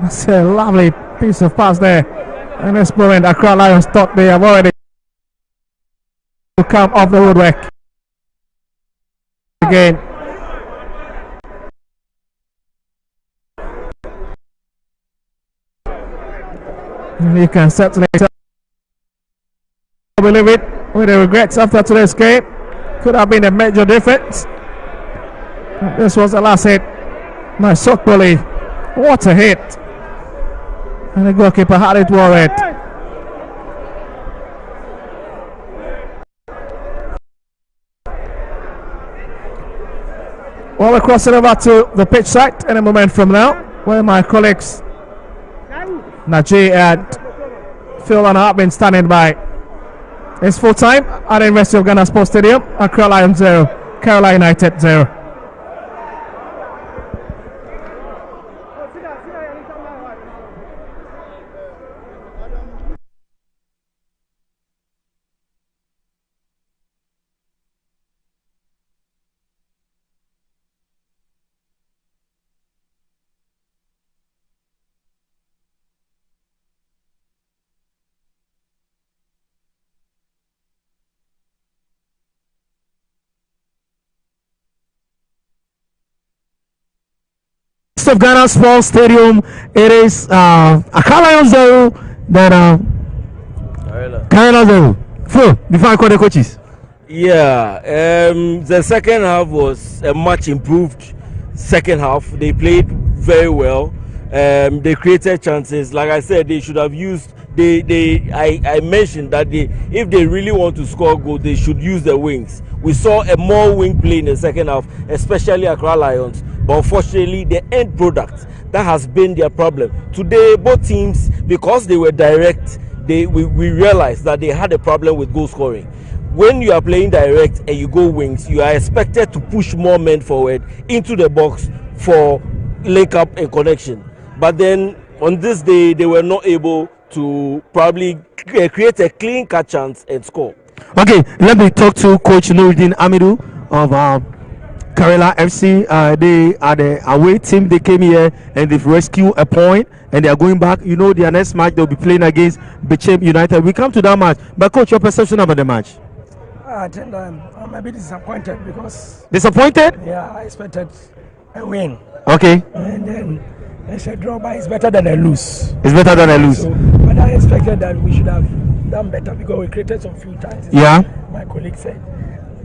That's a lovely piece of pass there. And this moment, Accra Lions thought they have already come off the woodwork again. And you can certainly believe it, with the regrets after today's game. Could have been a major difference. But this was the last hit. My shot bully. What a hit. And the goalkeeper had it worried. Well, we're crossing over to the pitch side in a moment from now, where my colleagues Najee and Phil and I have been standing by. It's full time at the University of Ghana Sports Stadium. Accra Lions 0, KARELA United 0. Of Ghana Sports Stadium, it is Accra Lions 0, then KARELA 0. Phil, before I call the coaches. Yeah, the second half was a much improved second half. They played very well. They created chances. Like I said, they should have used. I mentioned that if they really want to score goals, they should use the wings. We saw a more wing play in the second half, especially Accra Lions. But unfortunately, the end product, that has been their problem. Today, both teams, because they were direct, we realized that they had a problem with goal scoring. When you are playing direct and you go wings, you are expected to push more men forward into the box for link up and connection. But then on this day, they were not able to probably create a clean cut chance and score. Okay, let me talk to Coach Nuruddin Amidu of KARELA FC. They are the away team. They came here and they've rescued a point and they are going back. You know, their next match they'll be playing against Bechem United. We come to that match. But Coach, your perception about the match? I think I'm a bit disappointed because... Disappointed? Yeah, I expected a win. Okay. And then it's a draw, but it's better than a lose. It's better than a lose. So, but I expected that we should have done better because we created some few times. Yeah. My colleague said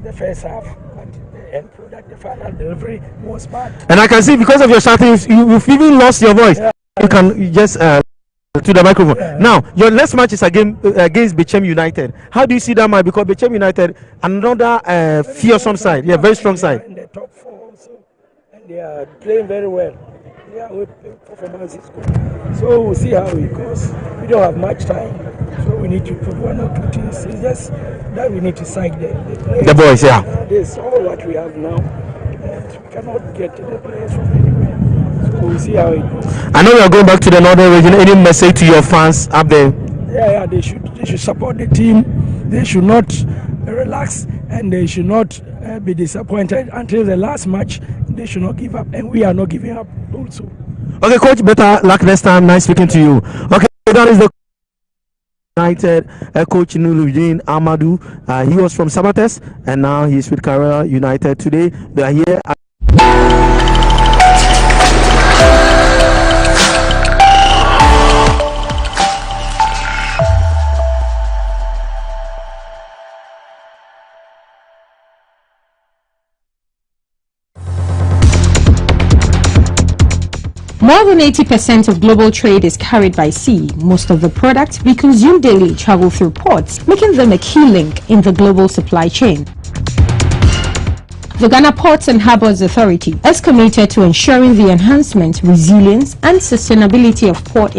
the first half, but the end product, the final delivery was bad. And I can see because of your shouting, you've even lost your voice. Yeah. You can just to the microphone. Yeah. Now, your next match is against Bechem United. How do you see that match? Because Bechem United, another fearsome side, yeah, very strong side. In the top four also, and they are playing very well. Yeah, performance is good. So we'll see how it goes. We don't have much time, so we need to put one or two things. It's just that we need to sign the boys. Yeah. This is all what we have now, and we cannot get the players from anywhere. So we'll see how it goes. I know you are going back to the northern region. Any message to your fans up there? Yeah, they should support the team. They should not relax, and they should not be disappointed until the last match. They should not give up, and we are not giving up also. Okay, Coach, better luck next time. Nice speaking to you. Okay, that is the United Coach Nuruddin Amadou. He was from Samates, and now he's with KARELA United. Today they are here at More than 80% of global trade is carried by sea. Most of the products we consume daily travel through ports, making them a key link in the global supply chain. The Ghana Ports and Harbours Authority is committed to ensuring the enhancement, resilience and sustainability of port